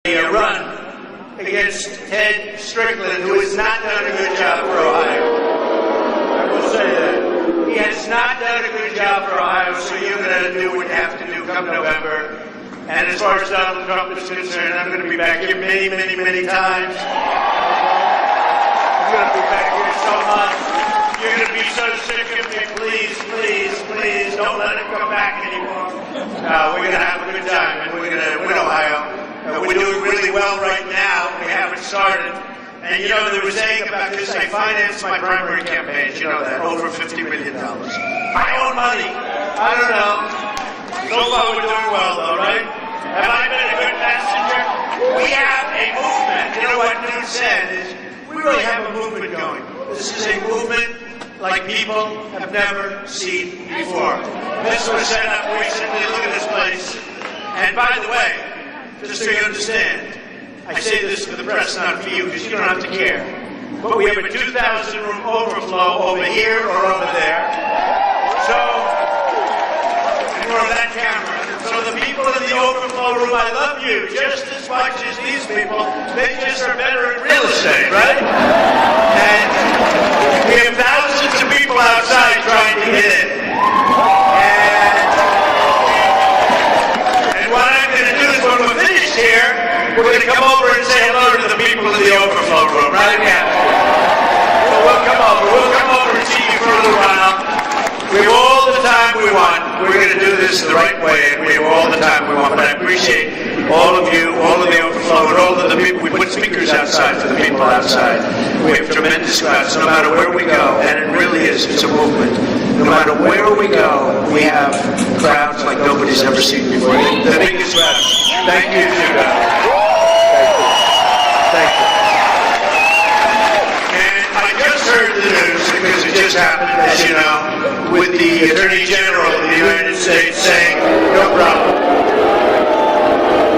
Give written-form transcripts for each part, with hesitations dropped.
a run against Ted Strickland, who has not done a good job for Ohio. I will say that. He has not done a good job for Ohio, so you're going to do what you have to do come November. And as far as Donald Trump is concerned, I'm going to be back here many, many, many times. I'm going to be back here so much. You're going to be so sick of me. Please, please, please, don't let him come back anymore. We're going to have a good time, and we're going to win Ohio. We're doing really well right now. We haven't started. And you know, they were saying about this, I financed my primary campaigns, you know that, over $50 million. My own money. I don't know. So far we're doing well, though, right? Have I been a good messenger? We have a movement. You know what Newt said is, we really have a movement going. This is a movement like people have never seen before. This was set up recently. Look at this place. And by the way, just so you understand, I say this for the press, not for you, because you don't have to care. But we have a 2,000-room overflow over here or over there. So, and we're on that camera. So the people in the overflow room, I love you just as much as these people. They just are better at real estate, right? And we have thousands of people outside trying to get in. And what I'm going to do is when we're finished here, we're going to come over and say hello to the people in the overflow room, right? Yeah. So we'll come over and see you for a little while. We have all the time we want. We're going to do this the right way, and we have all the time we want. But I appreciate all of you, all of the overflow, and all of the people. We put speakers outside for the people outside. We have tremendous crowds, no matter where we go, and it really is. It's a movement. No matter where we go, we have crowds like nobody's ever seen before. The biggest crowds. Thank you, Judah. Thank you. And I just heard the news, because it just happened, as you know, with the Attorney General of the United States saying, no problem.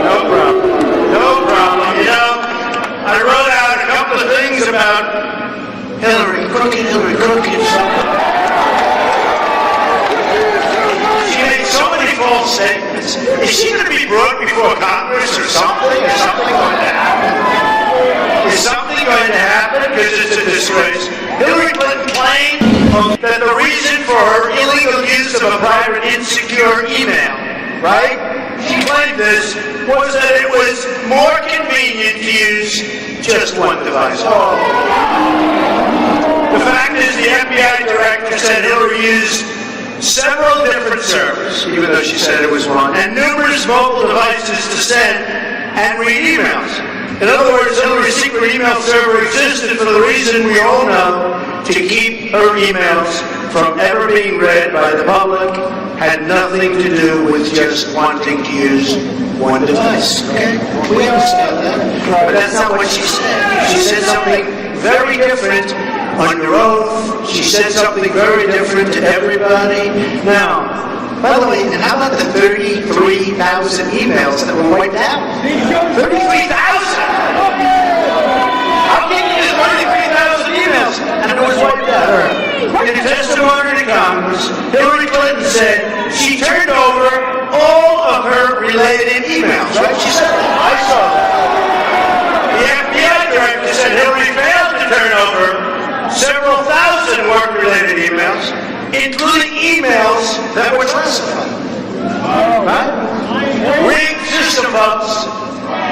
No problem. No problem. You know, I wrote out a couple of things about Hillary, crooked something. She made so many false statements. Is she going to be brought before Congress or something? Is something going to happen? Is something going to happen? Because it's a disgrace. Hillary Clinton claimed that the reason for her illegal use of a private insecure email, right? She claimed this was that it was more convenient to use just one device. Oh. The fact is the FBI director said Hillary used several different servers, even though she said it was one, and numerous mobile devices to send and read emails. In other words, Hillary's secret email server existed for the reason we all know, to keep her emails from ever being read by the public, had nothing to do with just wanting to use one device. Okay? We understand that. But that's not what she said. She said something very different under oath. She said something very different to everybody. Now, by the way, and how about the 33,000 emails that were wiped out? 33,000! How can you use 33,000 emails and it was wiped out? In a testimony to Congress, Hillary Clinton said she turned over all of her related emails, right? She said that. I saw that. The FBI director said Hillary failed to turn over several thousand work-related emails, including emails that were classified. Right? Rigged system votes.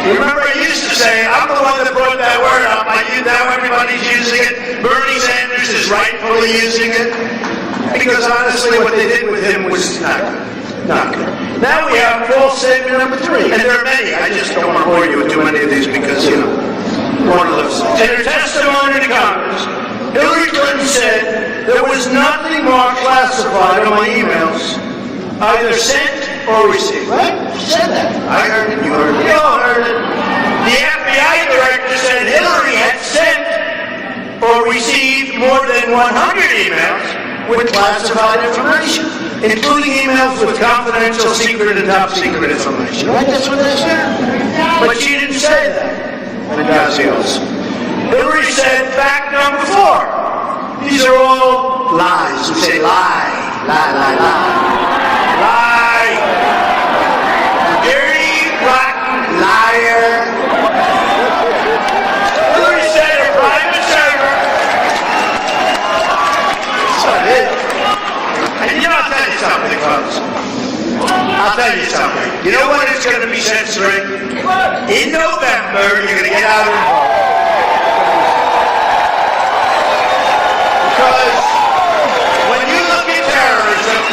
Remember I used to say, I'm the one that brought that word up. Now everybody's using it. Bernie Sanders is rightfully using it. Because honestly, what they did with him was not good. Not good. Now we have false statement number 3. And there are many. I just don't want to bore you with too many of these because, you know, one of those. In her testimony to Congress, Hillary Clinton said there was nothing more classified on my emails, either sent or received. Right? She said that. I heard it. You heard it. We all heard it. The FBI director said Hillary had sent or received more than 100 emails with classified information, including emails with confidential, secret, and top secret information. Right? That's what they said. But she didn't say that. Hillary said fact number 4. These are all lies. We say lie, lie, lie, lie. Lie. Dirty, rotten liar. Hillary's going to be censoring. In November, you're going to get out of the vote. Because when you look at terrorism,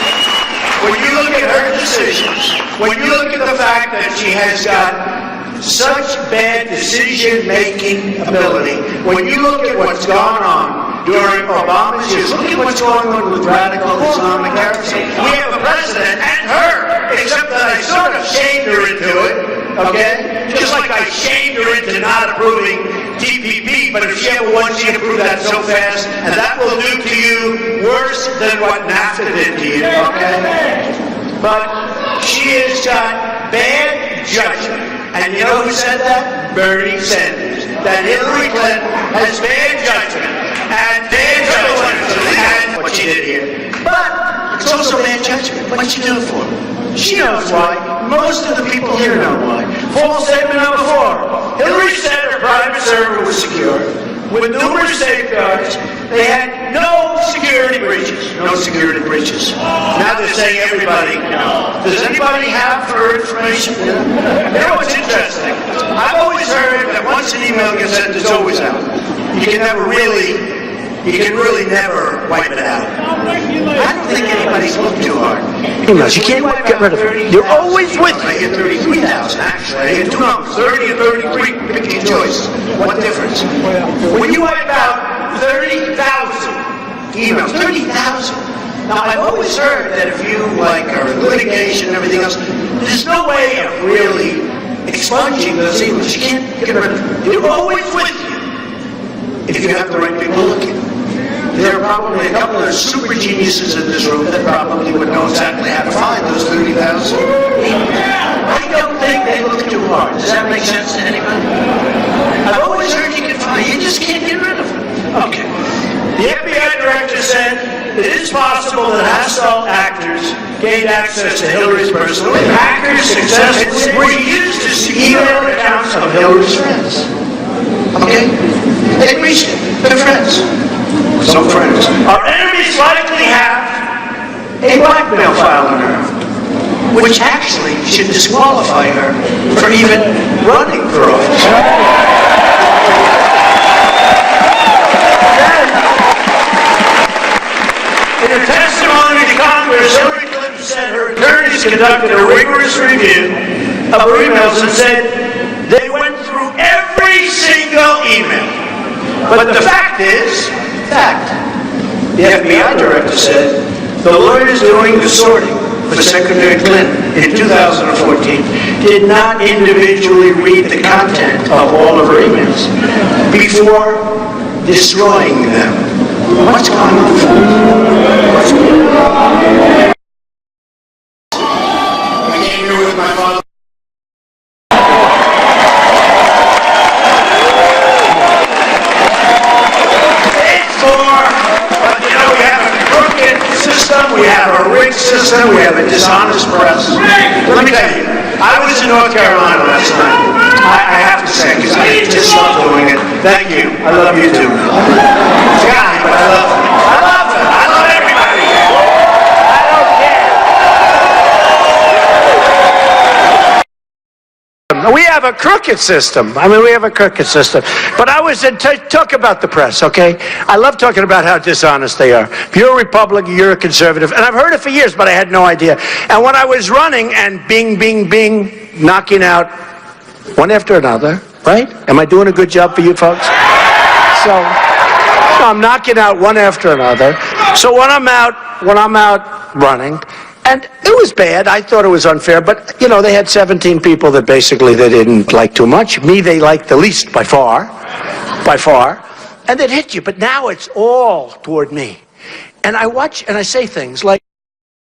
when you look at her decisions, when you look at the fact that she has got such bad decision-making ability, when you look at what's gone on during Obama's years, look at what's going on with radical Islamic terrorism. We have a president and her, except that I sort of shamed her into it, okay? Just like I shamed her into not approving TPP, but if she ever wants you to prove that so fast, and that will do to you worse than what NAFTA did to you, okay? But she has got bad judgment. And you know who said that? Bernie Sanders. That Hillary Clinton has bad judgment. And bad judgment. And what she did here. But it's also bad judgment. What'd she do it for? She knows why. Most of the people here know why. False statement number 4. Hillary said her private server was secure. With numerous safeguards, they had no security breaches. No security breaches. Now they're saying everybody. Does anybody have her information? You know what's interesting? I've always heard that once an email gets sent, it's always out. You can really never wipe it out. I don't think anybody's looked too hard. Emails, you can't get rid of it. You're always with me. I get 33,000, actually. I get 2 numbers, 30 and 33. Pick your choice. What difference? When you wipe out 30,000 emails, 30,000. Now, I've always heard that if you, are in litigation and everything else, there's no way of really expunging those emails. You can't get rid of them. You're always with you if you have the right people looking. There are probably a couple of super geniuses in this room that probably would know exactly how to find those 30,000. I don't think they look too hard. Does that make sense to anybody? I've always heard you can find. You just can't get rid of them. Okay. The FBI director said it is possible that hostile actors gained access to Hillary's personal email. Hackers successfully used to email accounts of Hillary's friends. Okay? They reached it. They're friends. Some friends. Our enemies likely have a blackmail file on her, which actually should disqualify her for even running for office. In a testimony to Congress, Hillary Clinton said her attorneys conducted a rigorous review of her emails and said they went through every single email. But the fact is, the FBI director said the lawyers doing the sorting for Secretary Clinton in 2014 did not individually read the content of all of her emails before destroying them. What's going on? What's going on? I came here with my father. We have a rigged system, we have a dishonest press. Let me tell you, I was in North Carolina last night. I have to say, because I just love doing it. Thank you. I love you too. It's a guy, but I love him. I love him. I love everybody. I don't care. We have a crooked system. We have a crooked system. But I was to talk about the press, okay? I love talking about how dishonest they are. If you're a Republican, you're a conservative. And I've heard it for years, but I had no idea. And when I was running and bing, bing, bing, knocking out one after another, right? Am I doing a good job for you folks? So I'm knocking out one after another. So when I'm out running, and it was bad. I thought it was unfair, but, they had 17 people that basically they didn't like too much. Me, they liked the least by far. And they'd hit you, but now it's all toward me. And I watch and I say things like,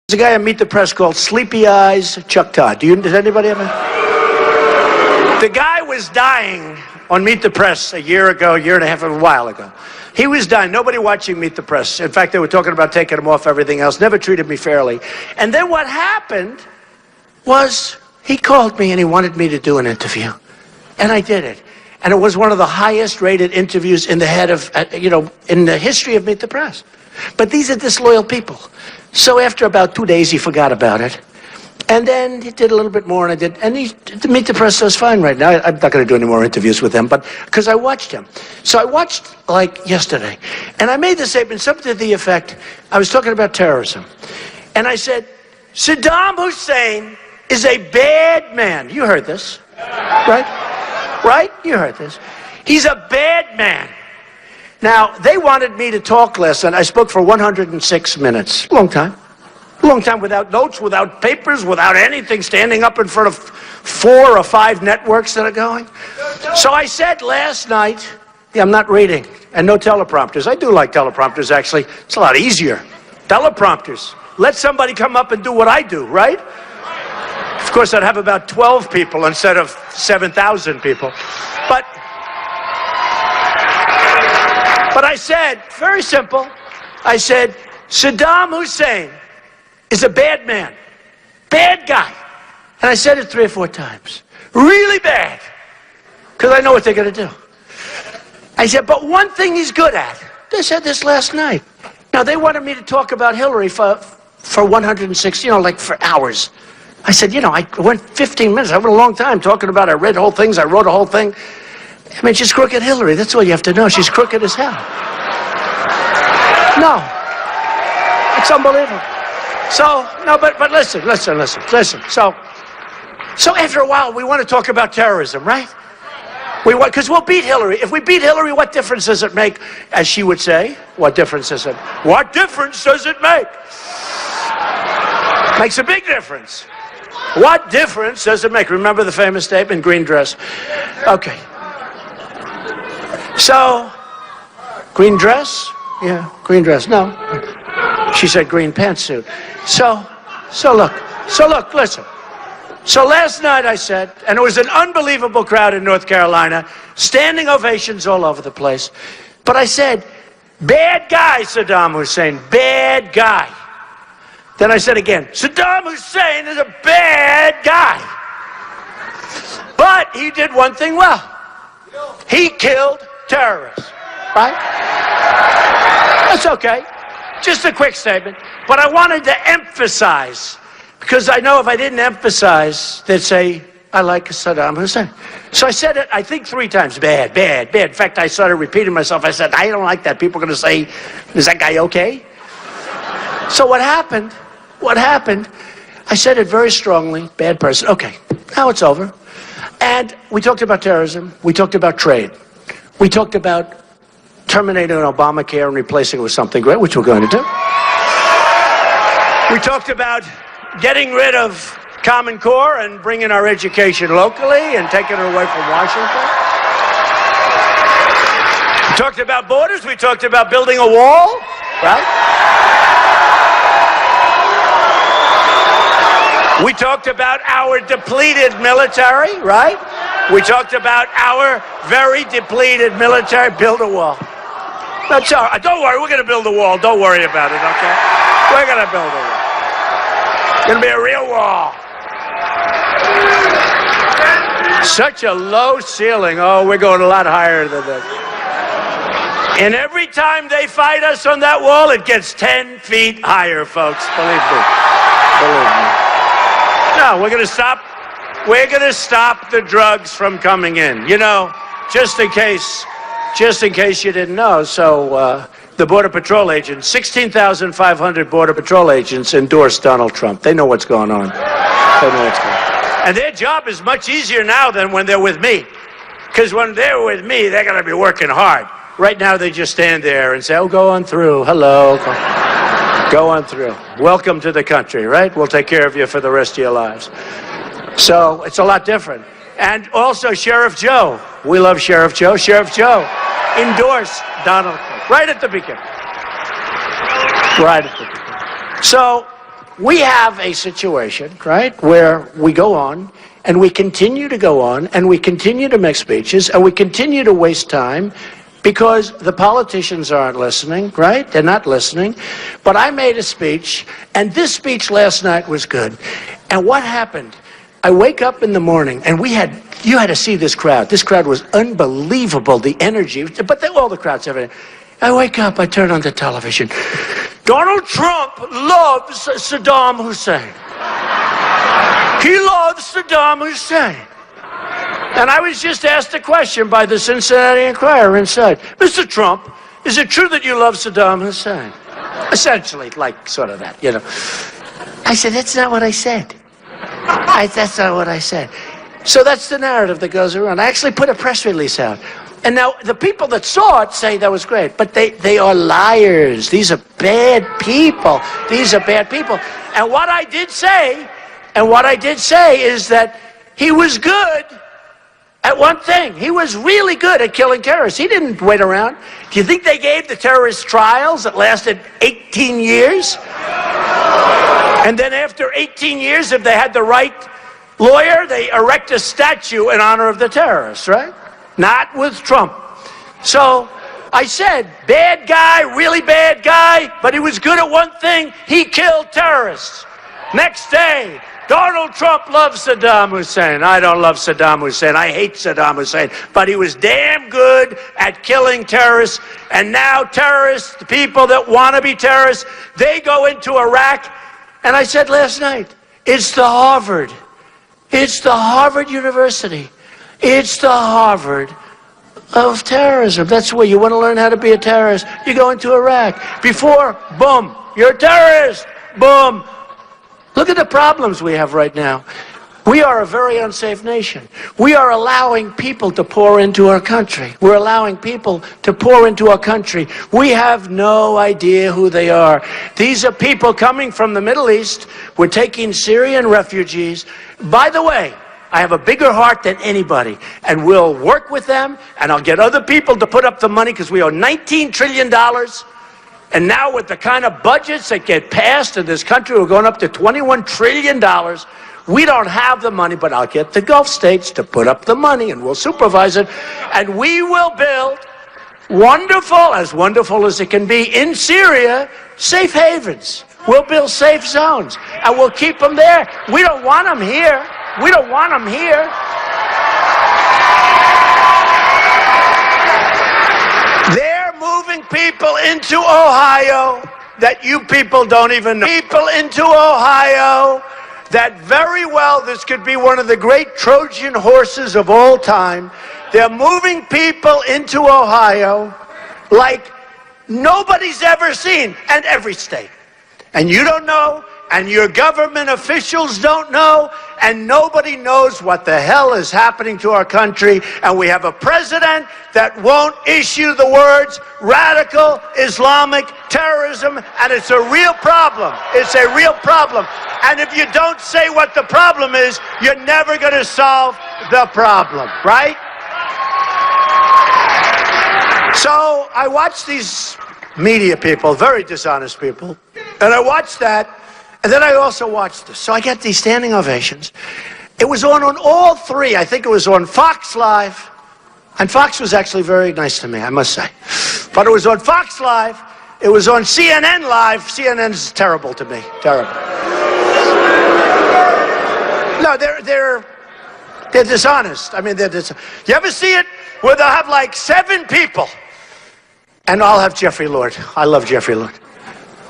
there's a guy on Meet the Press called Sleepy Eyes Chuck Todd. Does anybody ever? The guy was dying on Meet the Press a year and a half, a while ago. He was dying. Nobody watching Meet the Press. In fact, they were talking about taking him off everything else. Never treated me fairly. And then what happened was he called me and he wanted me to do an interview. And I did it. And it was one of the highest rated interviews in the in the history of Meet the Press. But these are disloyal people. So after about 2 days, he forgot about it. And then he did a little bit more, and I did. And to Meet the Press does fine right now. I'm not going to do any more interviews with him, but because I watched him. So I watched, like, yesterday. And I made the statement, something to the effect, I was talking about terrorism. And I said, Saddam Hussein is a bad man. You heard this, right? Right? You heard this. He's a bad man. Now, they wanted me to talk less, and I spoke for 106 minutes. Long time. A long time, without notes, without papers, without anything, standing up in front of 4 or 5 networks that are going. So I said last night, yeah, I'm not reading, and no teleprompters. I do like teleprompters, actually. It's a lot easier. Teleprompters. Let somebody come up and do what I do, right? Of course, I'd have about 12 people instead of 7,000 people. But I said, very simple, I said, Saddam Hussein is a bad man, bad guy. And I said it 3 or 4 times. Really bad. Because I know what they're going to do. I said, but one thing he's good at. They said this last night. Now, they wanted me to talk about Hillary for 106, like for hours. I said, I went 15 minutes. I went a long time talking about it. I read whole things. I wrote a whole thing. I mean, she's crooked Hillary. That's all you have to know. She's crooked as hell. No. It's unbelievable. So, no, but listen. So after a while, we want to talk about terrorism, right? Because we'll beat Hillary. If we beat Hillary, what difference does it make? As she would say, what difference does it make? Makes a big difference. What difference does it make? Remember the famous statement, green dress? Okay. So, green dress? Yeah, green dress. No. She said green pantsuit. So look, listen. So last night I said, and it was an unbelievable crowd in North Carolina, standing ovations all over the place. But I said, bad guy, Saddam Hussein, bad guy. Then I said again, Saddam Hussein is a bad guy. But he did one thing well. He killed terrorists, right? That's okay. Just a quick statement. But I wanted to emphasize, because I know if I didn't emphasize, they'd say, I like Saddam Hussein. So I said it, I think 3 times, bad. In fact, I started repeating myself. I said, I don't like that. People are going to say, is that guy okay? So what happened, I said it very strongly, bad person. Okay, now it's over. And we talked about terrorism. We talked about trade. We talked about terminating Obamacare and replacing it with something great, which we're going to do. We talked about getting rid of Common Core and bringing our education locally and taking it away from Washington. We talked about borders. We talked about building a wall, right? We talked about our depleted military, right? We talked about our very depleted military. Build a wall. That's all right. Don't worry, we're going to build a wall. Don't worry about it, okay? We're going to build a wall. It's going to be a real wall. Such a low ceiling. Oh, we're going a lot higher than this. And every time they fight us on that wall, it gets 10 feet higher, folks. Believe me. No, we're going to stop the drugs from coming in. Just in case you didn't know. So the Border Patrol agents, 16,500 Border Patrol agents endorsed Donald Trump. They know what's going on. And their job is much easier now than when they're with me. Because when they're with me, they're going to be working hard. Right now, they just stand there and say, oh, go on through. Hello. Go on through. Welcome to the country, right? We'll take care of you for the rest of your lives. So it's a lot different. And also Sheriff Joe. We love Sheriff Joe. Sheriff Joe endorsed Donald Trump right at the beginning. So we have a situation, right, where we go on and we continue to go on and we continue to make speeches and we continue to waste time because the politicians aren't listening, right? They're not listening. But I made a speech, and this speech last night was good. And what happened? I wake up in the morning, and you had to see this crowd. This crowd was unbelievable, the energy. But all the crowds, everything. I wake up, I turn on the television. Donald Trump loves Saddam Hussein. He loves Saddam Hussein. And I was just asked a question by the Cincinnati Enquirer inside. Mr. Trump, is it true that you love Saddam Hussein? Essentially, like sort of that, you know. I said, that's not what I said. That's not what I said. So that's the narrative that goes around. I actually put a press release out. And now the people that saw it say that was great. But they are liars. These are bad people. These are bad people. And what I did say is that he was good at one thing. He was really good at killing terrorists. He didn't wait around. Do you think they gave the terrorist trials that lasted 18 years? And then after 18 years, if they had the right lawyer, they erect a statue in honor of the terrorists, right? Not with Trump. So I said, bad guy, really bad guy, but he was good at one thing. He killed terrorists. Next day, Donald Trump loves Saddam Hussein. I don't love Saddam Hussein. I hate Saddam Hussein. But he was damn good at killing terrorists. And now terrorists, the people that want to be terrorists, they go into Iraq. And I said last night, it's the Harvard. It's the Harvard University. It's the Harvard of terrorism. That's where you want to learn how to be a terrorist. You go into Iraq. Before, boom, you're a terrorist. Boom. Look at the problems we have right now. We are a very unsafe nation. We are allowing people to pour into our country. We're allowing people to pour into our country. We have no idea who they are. These are people coming from the Middle East. We're taking Syrian refugees. By the way, I have a bigger heart than anybody, and we'll work with them, and I'll get other people to put up the money because we owe $19 trillion. And now with the kind of budgets that get passed in this country, we're going up to $21 trillion. We don't have the money, but I'll get the Gulf states to put up the money, and we'll supervise it. And we will build wonderful as it can be, in Syria, safe havens. We'll build safe zones, and we'll keep them there. We don't want them here. We don't want them here. They're moving people into Ohio that you people don't even know. People into Ohio that very well this could be one of the great Trojan horses of all time. They're moving people into Ohio like nobody's ever seen, and every state. And you don't know, and your government officials don't know, and nobody knows what the hell is happening to our country. And we have a president that won't issue the words radical Islamic terrorism, and it's a real problem. It's a real problem. And if you don't say what the problem is, you're never going to solve the problem, right? So I watch these media people, very dishonest people, and I watched that, and then I also watched this. So I get these standing ovations. It was on all three. I think it was on Fox Live, and Fox was actually very nice to me, I must say. But it was on Fox Live. It was on CNN Live. CNN's terrible to me, terrible. No, they're dishonest. I mean, you ever see it where they'll have like 7 people, and I'll have Jeffrey Lord. I love Jeffrey Lord.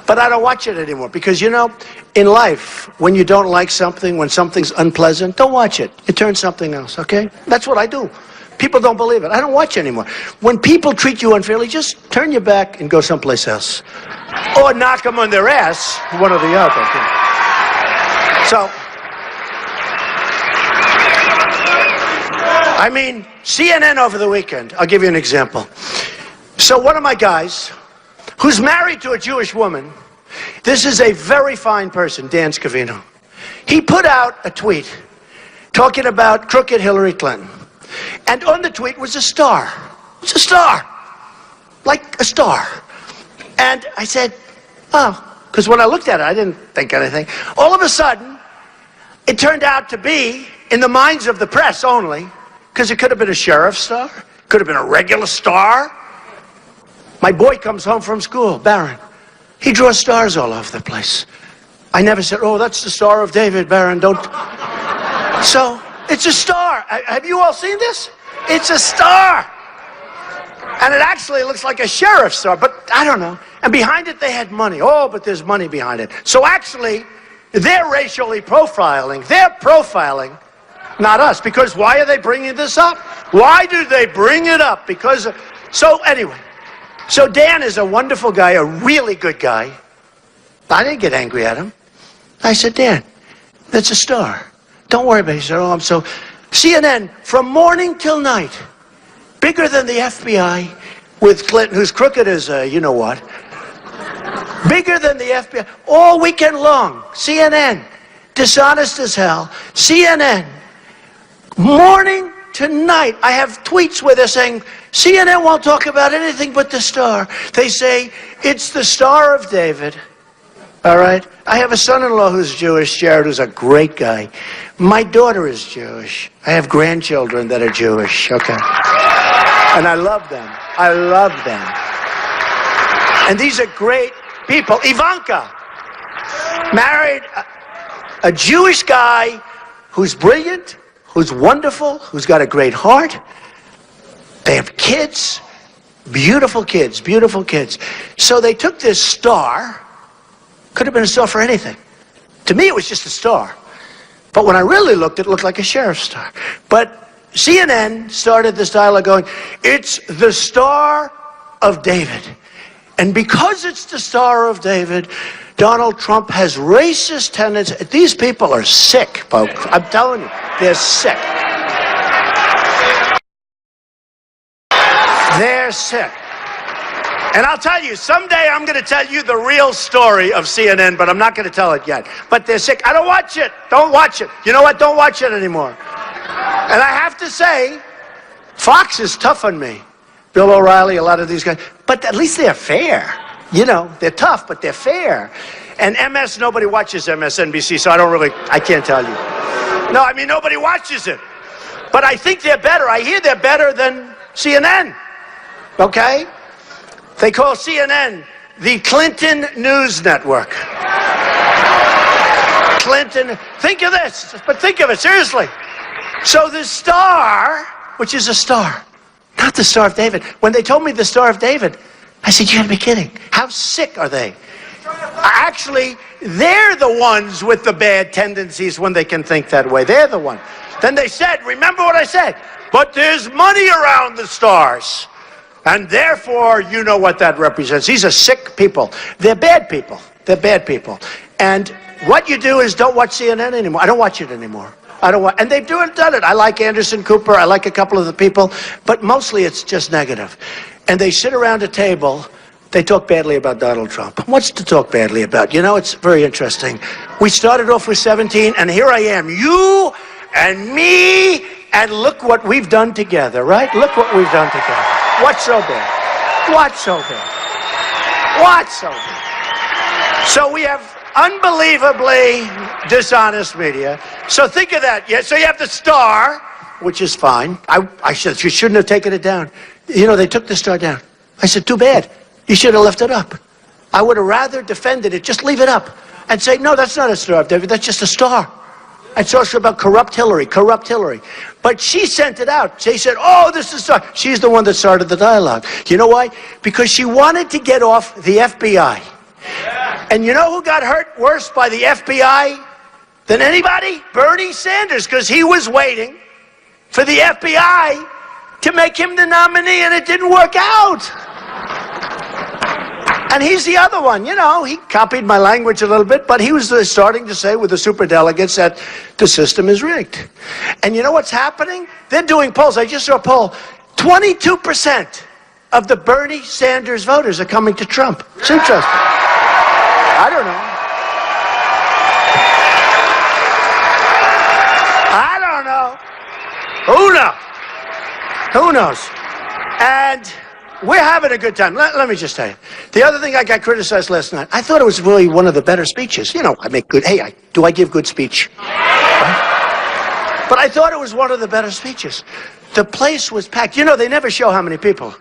But I don't watch it anymore because, you know, in life, when you don't like something, when something's unpleasant, don't watch it. It turns something else, okay? That's what I do. People don't believe it. I don't watch anymore. When people treat you unfairly, just turn your back and go someplace else. Or knock them on their ass, one or the other. So, I mean, CNN over the weekend, I'll give you an example. So one of my guys, who's married to a Jewish woman, this is a very fine person, Dan Scavino. He put out a tweet talking about crooked Hillary Clinton. And on the tweet was a star. It's a star. Like a star. And I said, oh, because when I looked at it, I didn't think anything. All of a sudden, it turned out to be, in the minds of the press only, because it could have been a sheriff's star, could have been a regular star. My boy comes home from school, Barron. He draws stars all over the place. I never said, oh, that's the Star of David, Barron, don't. So, it's a star. Have you all seen this? It's a star. And it actually looks like a sheriff's star, but I don't know. And behind it, they had money. Oh, but there's money behind it. So actually, They're racially profiling. They're profiling, not us. Because why are they bringing this up? Why do they bring it up? Because, so anyway, so Dan is a wonderful guy, a really good guy. I didn't get angry at him. I said, Dan, that's a star. Don't worry about it. He said, oh, I'm so... CNN, from morning till night, bigger than the FBI, with Clinton, who's crooked as you-know-what. Bigger than the FBI, all weekend long. CNN, dishonest as hell. CNN, morning to night. I have tweets where they're saying, CNN won't talk about anything but the star. They say, it's the Star of David. All right? I have a son-in-law who's Jewish, Jared, who's a great guy. My daughter is Jewish. I have grandchildren that are Jewish, okay? And I love them. I love them. And these are great people. Ivanka married a Jewish guy who's brilliant, who's wonderful, who's got a great heart. They have kids, beautiful kids, beautiful kids. So they took this star. Could have been a star for anything. To me, it was just a star. But when I really looked, it looked like a sheriff's star. But CNN started this dialogue going, it's the Star of David. And because it's the Star of David, Donald Trump has racist tendencies. These people are sick, folks. I'm telling you, they're sick. They're sick. And I'll tell you, someday I'm going to tell you the real story of CNN, but I'm not going to tell it yet. But they're sick. I don't watch it. Don't watch it. You know what? Don't watch it anymore. And I have to say, Fox is tough on me. Bill O'Reilly, a lot of these guys. But at least they're fair. You know, they're tough, but they're fair. And MS, nobody watches MSNBC, so I can't tell you. No, I mean, nobody watches it. But I think they're better. I hear they're better than CNN. Okay? They call CNN the Clinton News Network. Clinton, think of this, but think of it, seriously. So the star, which is a star, not the Star of David. When they told me the Star of David, I said, you gotta be kidding. How sick are they? Actually, they're the ones with the bad tendencies when they can think that way. They're the one. Then they said, remember what I said, but there's money around the stars. And therefore, you know what that represents. These are sick people. They're bad people. They're bad people. And what you do is don't watch CNN anymore. I don't watch it anymore. I don't watch, and they've done it. I like Anderson Cooper. I like a couple of the people. But mostly it's just negative. And they sit around a table. They talk badly about Donald Trump. What's to talk badly about? You know, it's very interesting. We started off with 17, and here I am. You and me, and look what we've done together, right? Look what we've done together. What's so bad? What's so bad? What's so bad? So we have unbelievably dishonest media. So think of that. Yeah, so you have the star, which is fine. You shouldn't have taken it down. You know, they took the star down. I said, too bad. You should have left it up. I would have rather defended it. Just leave it up and say, no, that's not a Star of David. That's just a star. It's also about corrupt Hillary. But she sent it out. She said, oh, this is star. She's the one that started the dialogue. You know why? Because she wanted to get off the FBI. Yeah. And you know who got hurt worse by the FBI than anybody? Bernie Sanders, because he was waiting for the FBI to make him the nominee, and it didn't work out. And he's the other one, you know, he copied my language a little bit, but he was starting to say with the superdelegates that the system is rigged. And you know what's happening? They're doing polls. I just saw a poll. 22% of the Bernie Sanders voters are coming to Trump. It's interesting. I don't know. Who knows? Who knows? And we're having a good time. Let me just tell you. The other thing I got criticized last night, I thought it was really one of the better speeches. You know, I make good, do I give good speech? Right? But I thought it was one of the better speeches. The place was packed. You know, they never show how many people.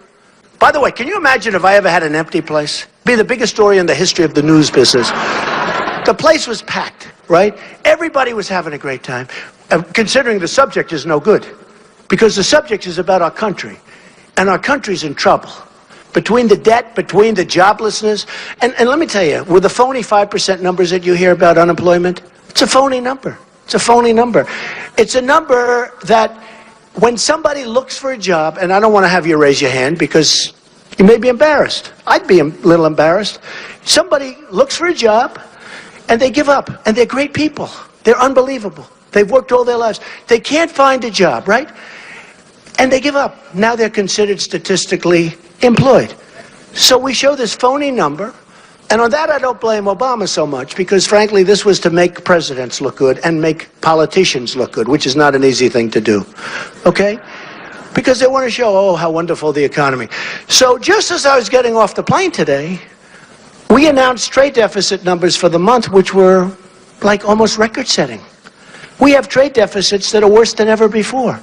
By the way, can you imagine if I ever had an empty place? It'd be the biggest story in the history of the news business. The place was packed, right? Everybody was having a great time, considering the subject is no good. Because the subject is about our country. And our country's in trouble. between the debt, between the joblessness. And let me tell you, with the phony 5% numbers that you hear about unemployment, it's a phony number. It's a phony number. It's a number that when somebody looks for a job, and I don't want to have you raise your hand because you may be embarrassed. I'd be a little embarrassed. Somebody looks for a job and they give up, and they're great people. They're unbelievable. They've worked all their lives. They can't find a job, right? And they give up. Now they're considered statistically employed. So we show this phony number, and on that I don't blame Obama so much, because frankly this was to make presidents look good and make politicians look good, which is not an easy thing to do, okay? Because they want to show, oh, how wonderful the economy. So just as I was getting off the plane today, we announced trade deficit numbers for the month, which were like almost record-setting. We have trade deficits that are worse than ever before.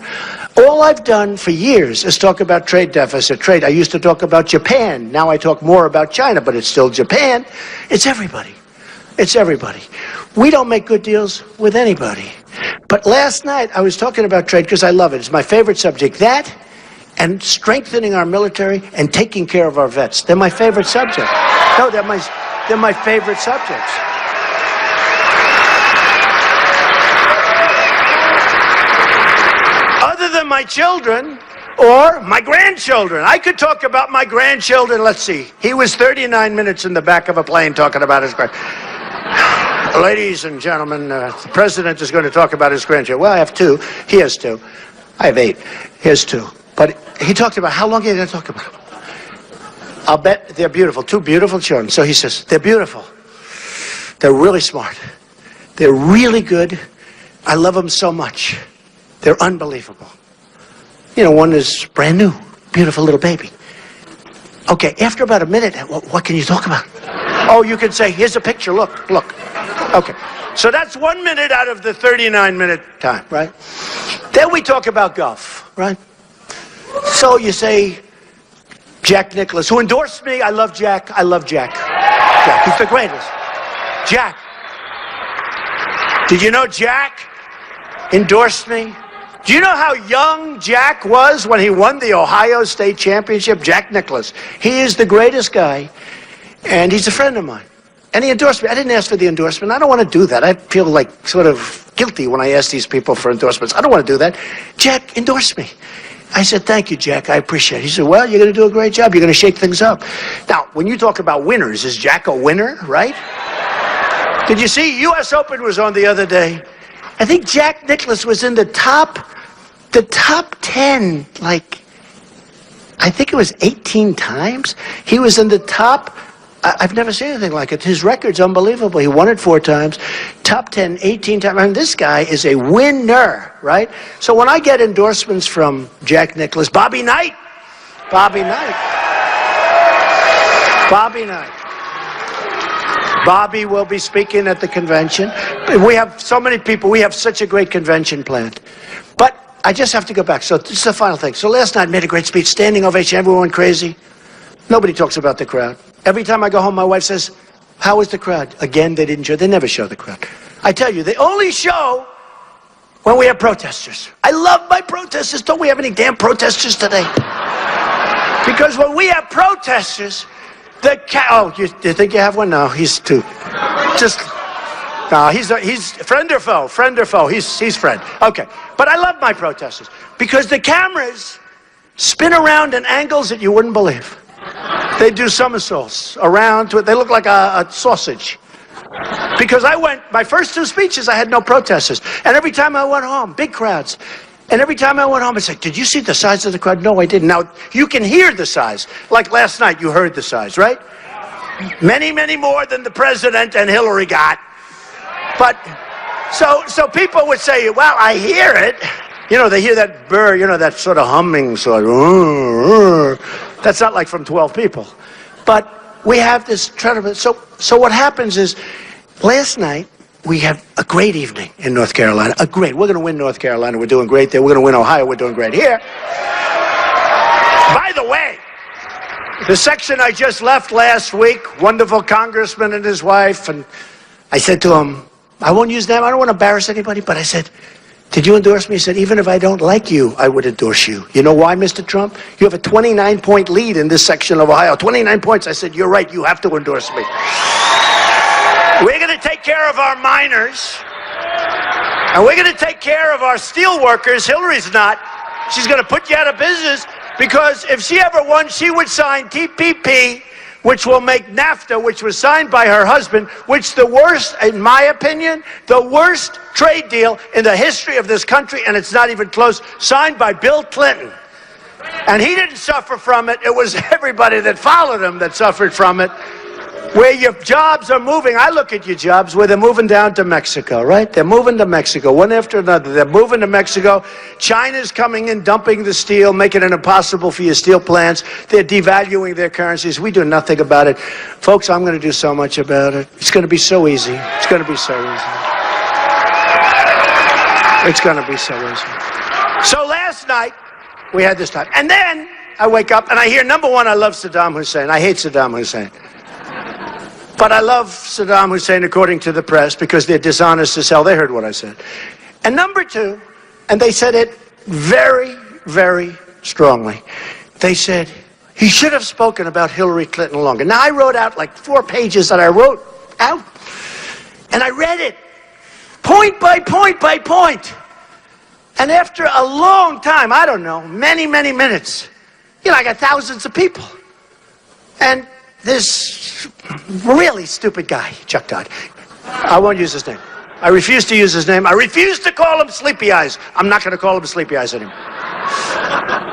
All I've done for years is talk about trade deficit. Trade. I used to talk about Japan. Now I talk more about China, but it's still Japan. It's everybody. It's everybody. We don't make good deals with anybody. But last night I was talking about trade because I love it. It's my favorite subject. That and strengthening our military and taking care of our vets. They're my favorite subject. No, they're my favorite subjects. Other than my children or my grandchildren. I could talk about my grandchildren. Let's see. He was 39 minutes in the back of a plane talking about his grandchildren. Ladies and gentlemen, the president is going to talk about his grandchildren. Well, I have two. He has two. I have 8. He has 2. But he talked about, how long are you going to talk about? I'll bet they're beautiful. 2 beautiful children. So he says, they're beautiful. They're really smart. They're really good. I love them so much. They're unbelievable. You know, one is brand new, beautiful little baby. Okay, after about a minute, what can you talk about? Oh, you can say, here's a picture, look. Okay, so that's 1 minute out of the 39-minute time, right? Then we talk about golf, right? So you say, Jack Nicklaus, who endorsed me. I love Jack. Jack, he's the greatest. Jack. Did you know Jack endorsed me? Do you know how young Jack was when he won the Ohio State Championship? Jack Nicklaus. He is the greatest guy, and he's a friend of mine. And he endorsed me. I didn't ask for the endorsement. I don't want to do that. I feel like sort of guilty when I ask these people for endorsements. I don't want to do that. Jack endorsed me. I said, thank you, Jack. I appreciate it. He said, well, you're going to do a great job. You're going to shake things up. Now, when you talk about winners, is Jack a winner, right? Did you see U.S. Open was on the other day? I think Jack Nicklaus was in the top 10, like, I think it was 18 times. He was in the top, I've never seen anything like it. His record's unbelievable. He won it 4 times, top 10, 18 times. I mean, this guy is a winner, right? So when I get endorsements from Jack Nicklaus, Bobby Knight. Bobby will be speaking at the convention. We have so many people. We have such a great convention planned. But I just have to go back. So this is the final thing. So last night I made a great speech, standing ovation, everyone went crazy. Nobody talks about the crowd. Every time I go home, my wife says, how was the crowd? Again, they didn't show. They never show the crowd. I tell you, they only show when we have protesters. I love my protesters. Don't we have any damn protesters today? Because when we have protesters, you think you have one? No, he's too. No, he's friend or foe? Friend or foe? He's friend. Okay, but I love my protesters because the cameras spin around in angles that you wouldn't believe. They do somersaults around to it. They look like a sausage. Because my first 2 speeches, I had no protesters, and every time I went home, big crowds. And every time I went home, it's like, did you see the size of the crowd? No, I didn't. Now, you can hear the size. Like last night, you heard the size, right? Many, many more than the president and Hillary got. But, so people would say, well, I hear it. You know, they hear that burr, you know, that sort of humming, sort of, that's not like from 12 people. But we have this tournament. So what happens is, last night, we have a great evening in North Carolina. We're going to win North Carolina. We're doing great there. We're going to win Ohio. We're doing great here. By the way, the section I just left last week, wonderful congressman and his wife, and I said to him, I won't use them. I don't want to embarrass anybody, but I said, Did you endorse me? He said, even if I don't like you, I would endorse you. You know why, Mr. Trump? You have a 29-point lead in this section of Ohio. 29 points. I said, you're right. You have to endorse me. We're going to take care of our miners. And we're going to take care of our steel workers. Hillary's not. She's going to put you out of business because if she ever won, she would sign TPP, which will make NAFTA, which was signed by her husband, which the worst, in my opinion, the worst trade deal in the history of this country, and it's not even close, signed by Bill Clinton. And he didn't suffer from it. It was everybody that followed him that suffered from it. Where your jobs are moving, I look at your jobs where they're moving down to Mexico, right? They're moving to Mexico, one after another. They're moving to Mexico. China's coming in, dumping the steel, making it impossible for your steel plants. They're devaluing their currencies. We do nothing about it. Folks, I'm going to do so much about it. It's going to be so easy. It's going to be so easy. It's going to be so easy. So last night, we had this time. And then I wake up and I hear, number one, I love Saddam Hussein. I hate Saddam Hussein. But I love Saddam Hussein, according to the press, because they're dishonest as hell. They heard what I said. And number two, and they said it very, very strongly, they said, he should have spoken about Hillary Clinton longer. Now, I wrote out like 4 pages that I wrote out, and I read it, point by point by point. And after a long time, I don't know, many, many minutes, you know, I got thousands of people. And this really stupid guy, Chuck Todd, I won't use his name. I refuse to use his name. I refuse to call him Sleepy Eyes. I'm not going to call him Sleepy Eyes anymore.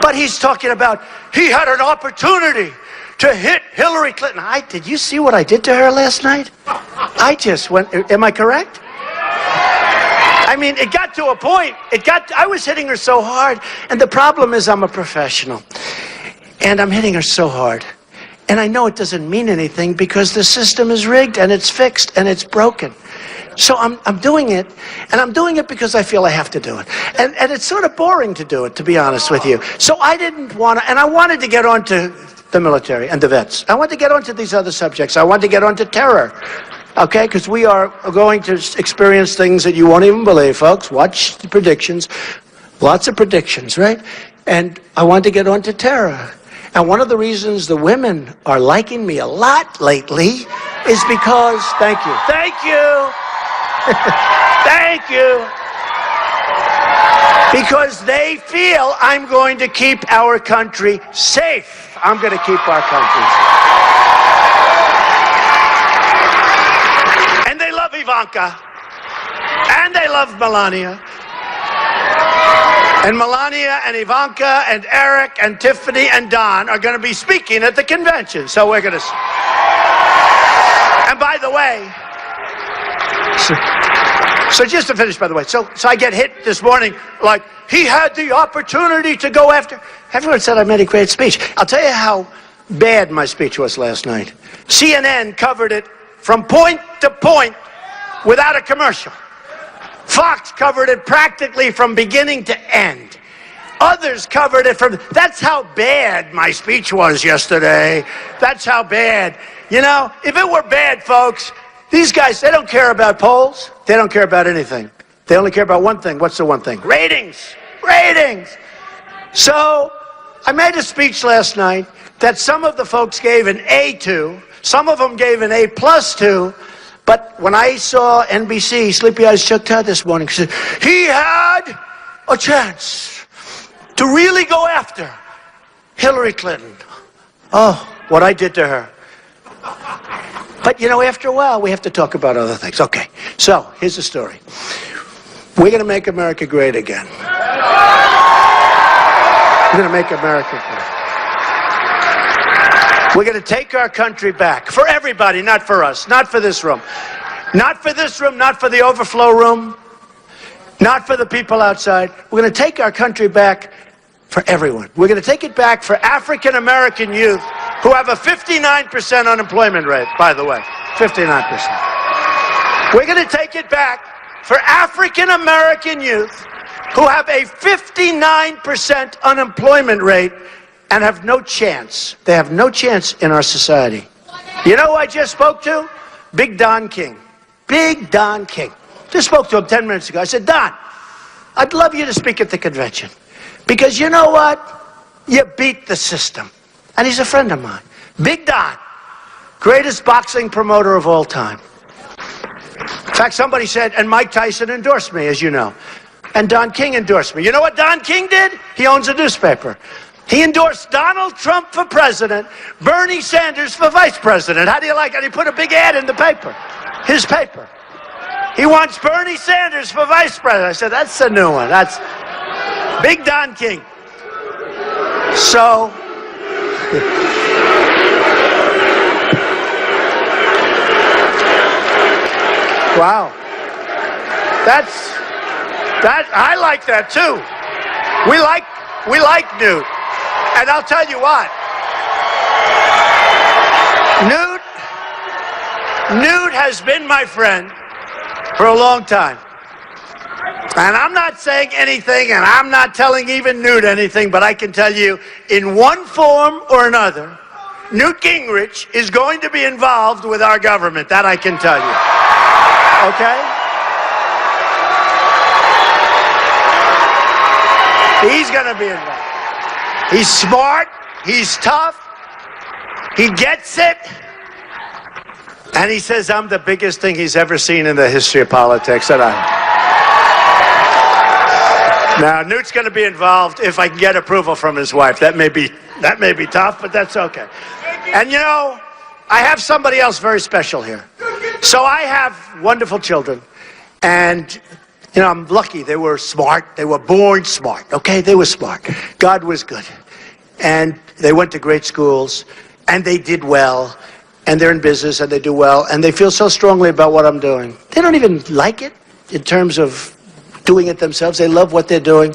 But he's talking about he had an opportunity to hit Hillary Clinton. Did you see what I did to her last night? I just went, am I correct? I mean, it got to a point. I was hitting her so hard. And the problem is I'm a professional. And I'm hitting her so hard. And I know it doesn't mean anything because the system is rigged and it's fixed and it's broken. So I'm doing it, and I'm doing it because I feel I have to do it. And it's sort of boring to do it, to be honest with you. So I didn't want to, and I wanted to get on to the military and the vets. I wanted to get on to these other subjects. I wanted to get on to terror, okay? Because we are going to experience things that you won't even believe, folks. Watch the predictions. Lots of predictions, right? And I wanted to get on to terror. And one of the reasons the women are liking me a lot lately is because, thank you, thank you, because they feel I'm going to keep our country safe. I'm going to keep our country safe. And they love Ivanka, and they love Melania. And Melania and Ivanka and Eric and Tiffany and Don are going to be speaking at the convention. So we're going to... And by the way, so just to finish, by the way, so I get hit this morning like, he had the opportunity to go after... Everyone said I made a great speech. I'll tell you how bad my speech was last night. CNN covered it from point to point without a commercial. Fox covered it practically from beginning to end. Others covered it from... That's how bad my speech was yesterday. That's how bad. You know, if it were bad, folks, these guys, they don't care about polls. They don't care about anything. They only care about one thing. What's the one thing? Ratings. Ratings. So I made a speech last night that some of the folks gave an A to. Some of them gave an A+ to. But when I saw NBC, Sleepy Eyes Chuck Todd this morning, said he had a chance to really go after Hillary Clinton. Oh, what I did to her. But, you know, after a while, we have to talk about other things. Okay, so here's the story. We're going to make America great again. We're going to make America great. We're going to take our country back. For everybody, not for us. Not for this room. Not for this room, not for the overflow room. Not for the people outside. We're going to take our country back for everyone. We're going to take it back for African American youth who have a 59% unemployment rate, by the way. 59%. We're going to take it back for African American youth who have a 59% unemployment rate and have no chance. They have no chance in our society. You know who I just spoke to? Big Don King. Big Don King. Just spoke to him 10 minutes ago. I said, Don, I'd love you to speak at the convention. Because you know what? You beat the system. And he's a friend of mine. Big Don, greatest boxing promoter of all time. In fact, somebody said, and Mike Tyson endorsed me, as you know. And Don King endorsed me. You know what Don King did? He owns a newspaper. He endorsed Donald Trump for president, Bernie Sanders for vice president. How do you like it? He put a big ad in the paper, his paper. He wants Bernie Sanders for vice president. I said, that's the new one. That's Big Don King. So, wow. I like that too. We like Newt. And I'll tell you what. Newt has been my friend for a long time. And I'm not saying anything, and I'm not telling even Newt anything, but I can tell you, in one form or another, Newt Gingrich is going to be involved with our government. That I can tell you. Okay? He's going to be involved. He's smart. He's tough. He gets it. And he says, I'm the biggest thing he's ever seen in the history of politics. And now, Newt's going to be involved if I can get approval from his wife. That may be tough, but that's okay. And you know, I have somebody else very special here. So I have wonderful children, and you know, I'm lucky. They were smart. They were born smart. Okay, they were smart. God was good, and they went to great schools, and they did well, and they're in business, and they do well, and they feel so strongly about what I'm doing. They don't even like it in terms of doing it themselves. They love what they're doing.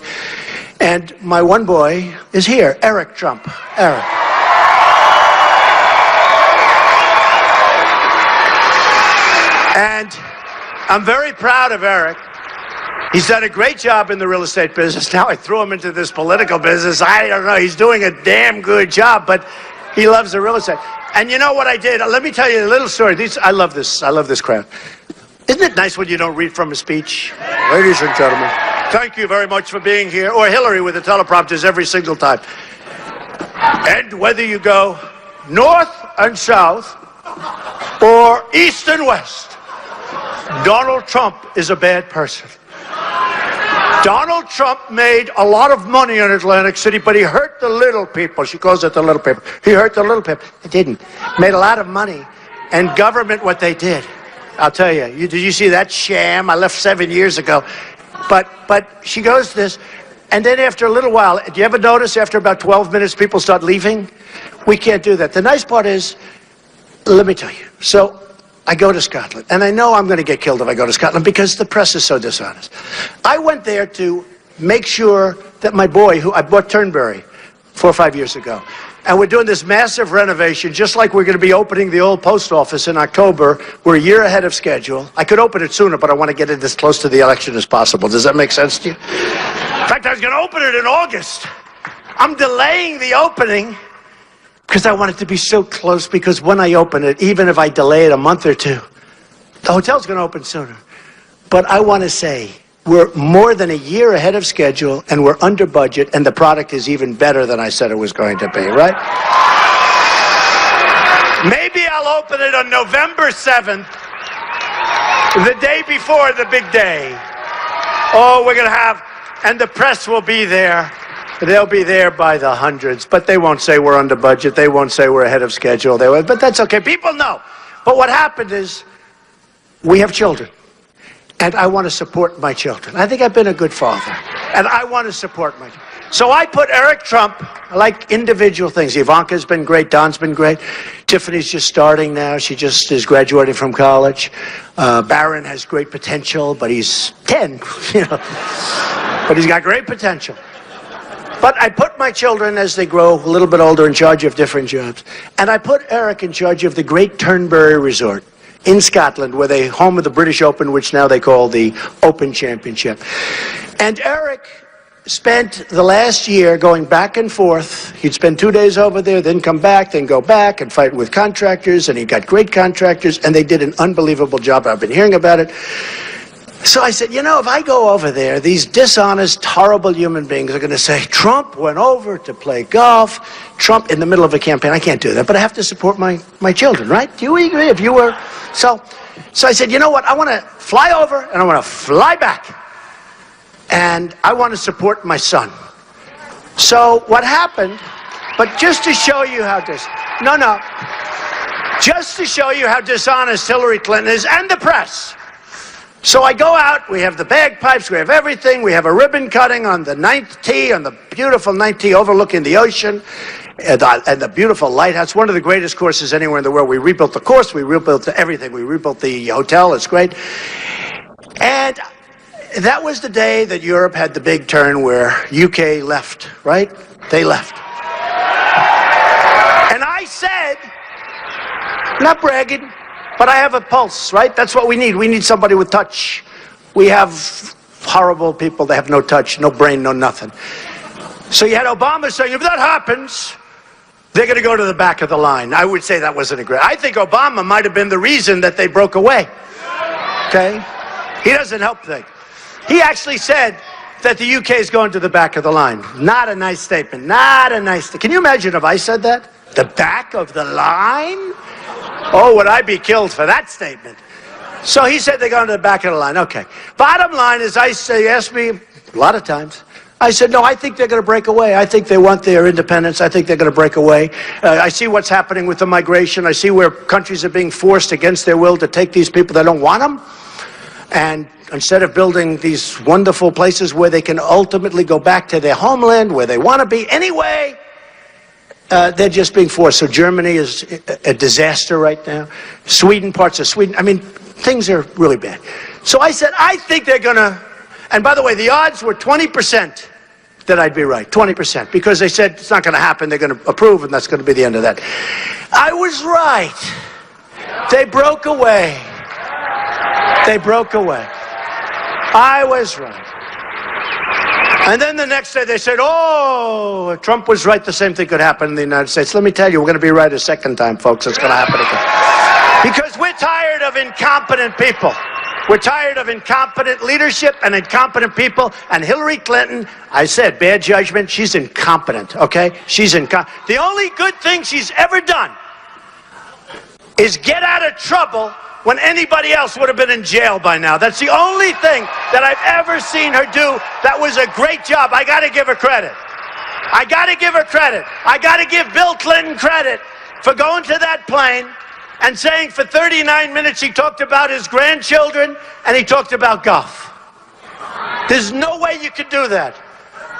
And my one boy is here, Eric Trump. Eric. And I'm very proud of Eric. He's done a great job in the real estate business. Now I threw him into this political business. I don't know. He's doing a damn good job, but he loves the real estate. And you know what I did? Let me tell you a little story. I love this. I love this crowd. Isn't it nice when you don't read from a speech? Ladies and gentlemen, thank you very much for being here. Or Hillary with the teleprompters every single time. And whether you go north and south or east and west, Donald Trump is a bad person. Donald Trump made a lot of money in Atlantic City, but he hurt the little people. She calls it the little people. He hurt the little people. He didn't. Made a lot of money. And government, what they did. I'll tell you, did you see that sham? I left 7 years ago. But she goes this, and then after a little while, do you ever notice after about 12 minutes people start leaving? We can't do that. The nice part is, let me tell you. So I go to Scotland, and I know I'm going to get killed if I go to Scotland because the press is so dishonest. I went there to make sure that my boy, who I bought Turnberry 4 or 5 years ago, and we're doing this massive renovation, just like we're going to be opening the old post office in October. We're a year ahead of schedule. I could open it sooner, but I want to get it as close to the election as possible. Does that make sense to you? In fact, I was going to open it in August. I'm delaying the opening because I want it to be so close, because when I open it, even if I delay it a month or two, the hotel's going to open sooner. But I want to say, we're more than a year ahead of schedule, and we're under budget, and the product is even better than I said it was going to be, right? Maybe I'll open it on November 7th, the day before the big day. Oh, we're going to have, and the press will be there. They'll be there by the hundreds, but they won't say we're under budget. They won't say we're ahead of schedule. But that's okay. People know. But what happened is, we have children. And I want to support my children. I think I've been a good father. And I want to support my children. So I put Eric Trump, I like individual things. Ivanka's been great. Don's been great. Tiffany's just starting now. She just is graduating from college. Barron has great potential, but he's 10, you know. But he's got great potential. But I put my children, as they grow a little bit older, in charge of different jobs. And I put Eric in charge of the great Turnberry Resort in Scotland, where they home of the British Open, which now they call the Open Championship. And Eric spent the last year going back and forth. He'd spend 2 days over there, then come back, then go back and fight with contractors, and he got great contractors, and they did an unbelievable job. I've been hearing about it. So I said, you know, if I go over there, these dishonest, horrible human beings are going to say, Trump went over to play golf. Trump in the middle of a campaign. I can't do that, but I have to support my children, right? Do you agree? If you were... So I said, you know what? I want to fly over and I want to fly back. And I want to support my son. So what happened, but just to show you how just to show you how dishonest Hillary Clinton is and the press. So I go out, we have the bagpipes, we have everything, we have a ribbon cutting on the 9th tee, on the beautiful 9th tee overlooking the ocean, and the beautiful lighthouse, one of the greatest courses anywhere in the world. We rebuilt the course, we rebuilt everything, we rebuilt the hotel, it's great. And that was the day that Europe had the big turn where UK left, right? They left. And I said, not bragging, but I have a pulse, right? That's what we need. We need somebody with touch. We have horrible people that have no touch, no brain, no nothing. So you had Obama saying, if that happens, they're going to go to the back of the line. I would say that wasn't a great... I think Obama might have been the reason that they broke away. Okay? He doesn't help things. He actually said that the UK is going to the back of the line. Not a nice statement. Not a nice... Can you imagine if I said that? The back of the line? Oh, would I be killed for that statement? So he said they're going to the back of the line. Okay. Bottom line is, I say, ask me a lot of times. I said, no, I think they're going to break away. I think they want their independence. I think they're going to break away. I see what's happening with the migration. I see where countries are being forced against their will to take these people that don't want them. And instead of building these wonderful places where they can ultimately go back to their homeland, where they want to be anyway, they're just being forced. So Germany is a disaster right now. Sweden, parts of Sweden. I mean, things are really bad. So I said, I think they're going to... And by the way, the odds were 20% that I'd be right. 20%. Because they said it's not going to happen. They're going to approve, and that's going to be the end of that. I was right. They broke away. They broke away. I was right. And then the next day they said, oh, Trump was right, the same thing could happen in the United States. Let me tell you, we're going to be right a second time, folks. It's going to happen again. Because we're tired of incompetent people. We're tired of incompetent leadership and incompetent people. And Hillary Clinton, I said, bad judgment, she's incompetent, okay? She's incompetent. The only good thing she's ever done is get out of trouble when anybody else would have been in jail by now. That's the only thing that I've ever seen her do. That was a great job. I got to give her credit. I got to give her credit. I got to give Bill Clinton credit for going to that plane and saying for 39 minutes he talked about his grandchildren and he talked about golf. There's no way you could do that.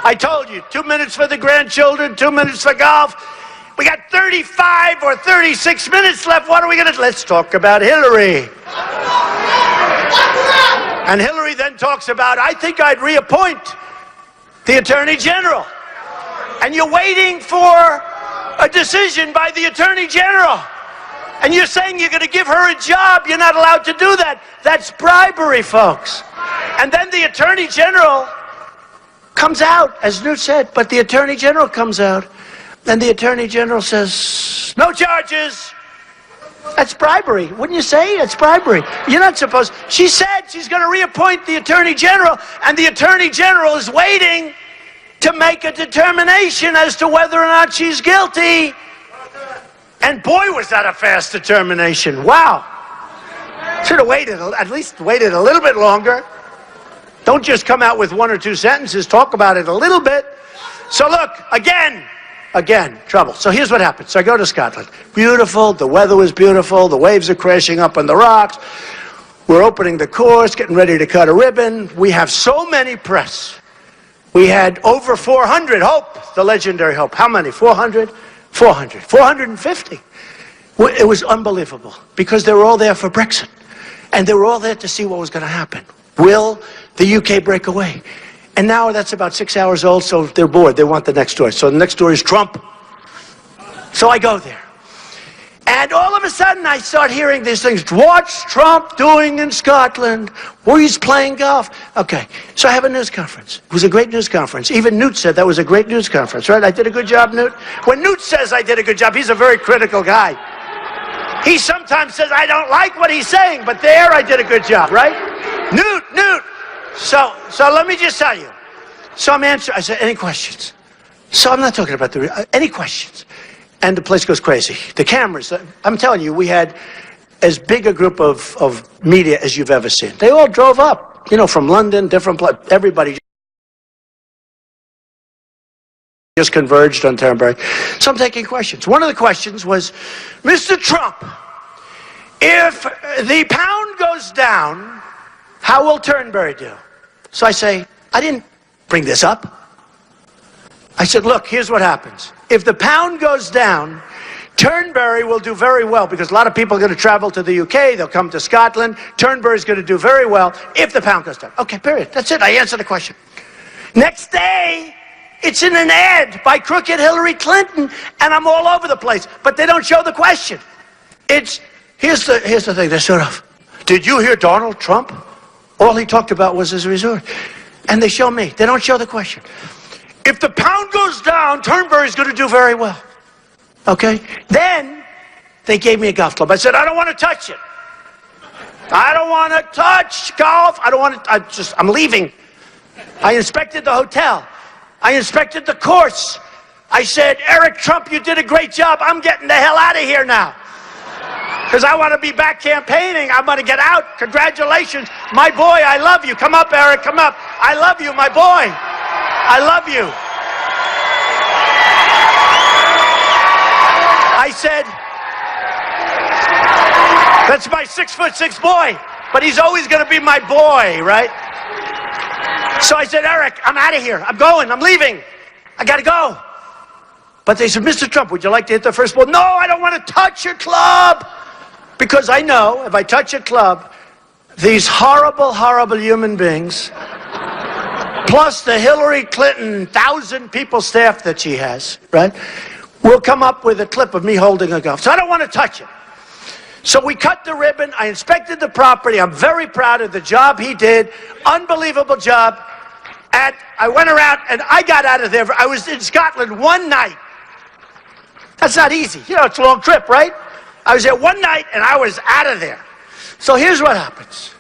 I told you, 2 minutes for the grandchildren, 2 minutes for golf. We got 35 or 36 minutes left. What are we going to... Let's talk about Hillary. And Hillary then talks about, I think I'd reappoint the Attorney General. And you're waiting for a decision by the Attorney General. And you're saying you're going to give her a job. You're not allowed to do that. That's bribery, folks. And then the Attorney General comes out, as Newt said, but the Attorney General comes out. And the Attorney General says, no charges. That's bribery. Wouldn't you say? It's bribery. You're not supposed... She said she's going to reappoint the Attorney General, and the Attorney General is waiting to make a determination as to whether or not she's guilty. And boy, was that a fast determination. Wow. Should have waited, at least waited a little bit longer. Don't just come out with 1 or 2 sentences. Talk about it a little bit. So look, again, trouble. So here's what happened. So I go to Scotland. Beautiful. The weather was beautiful. The waves are crashing up on the rocks. We're opening the course, getting ready to cut a ribbon. We have so many press. We had over 400. Hope, the legendary Hope. How many? 400? 400. 450. It was unbelievable because they were all there for Brexit. And they were all there to see what was going to happen. Will the UK break away? And now that's about 6 hours old, so they're bored. They want the next story. So the next story is Trump. So I go there. And all of a sudden, I start hearing these things. What's Trump doing in Scotland? Well, he's playing golf. Okay, so I have a news conference. It was a great news conference. Even Newt said that was a great news conference, right? I did a good job, Newt? When Newt says I did a good job, he's a very critical guy. He sometimes says, I don't like what he's saying, but there I did a good job, right? Newt, Newt. So let me just tell you. So I'm answering. I said, any questions? So I'm not talking about any questions. And the place goes crazy. The cameras, I'm telling you, we had as big a group of media as you've ever seen. They all drove up, you know, from London, different places, everybody just converged on Turnberry. So I'm taking questions. One of the questions was, Mr. Trump, if the pound goes down, how will Turnberry do? So I say, I didn't bring this up. I said, look, here's what happens. If the pound goes down, Turnberry will do very well because a lot of people are going to travel to the UK. They'll come to Scotland. Turnberry's going to do very well if the pound goes down. Okay, period. That's it. I answered the question. Next day, it's in an ad by crooked Hillary Clinton, and I'm all over the place. But they don't show the question. Here's the thing. They're sort of, did you hear Donald Trump? All he talked about was his resort. And they show me. They don't show the question. If the pound goes down, Turnberry's going to do very well. Okay? Then they gave me a golf club. I said, I don't want to touch it. I don't want to touch golf. I don't want to, I'm leaving. I inspected the hotel. I inspected the course. I said, Eric Trump, you did a great job. I'm getting the hell out of here now. Because I want to be back campaigning. I'm going to get out. Congratulations. My boy, I love you. Come up, Eric, come up. I love you, my boy. I love you. I said, that's my 6'6" boy, but he's always going to be my boy, right? So I said, Eric, I'm out of here. I'm going. I'm leaving. I got to go. But they said, Mr. Trump, would you like to hit the first ball? No, I don't want to touch your club. Because I know if I touch a club, these horrible, horrible human beings, plus the Hillary Clinton 1,000-people staff that she has, right, will come up with a clip of me holding a golf. So I don't want to touch it. So we cut the ribbon. I inspected the property. I'm very proud of the job he did. Unbelievable job. And I went around and I got out of there. I was in Scotland one night. That's not easy. You know, it's a long trip, right? I was there one night and I was out of there. So here's what happens.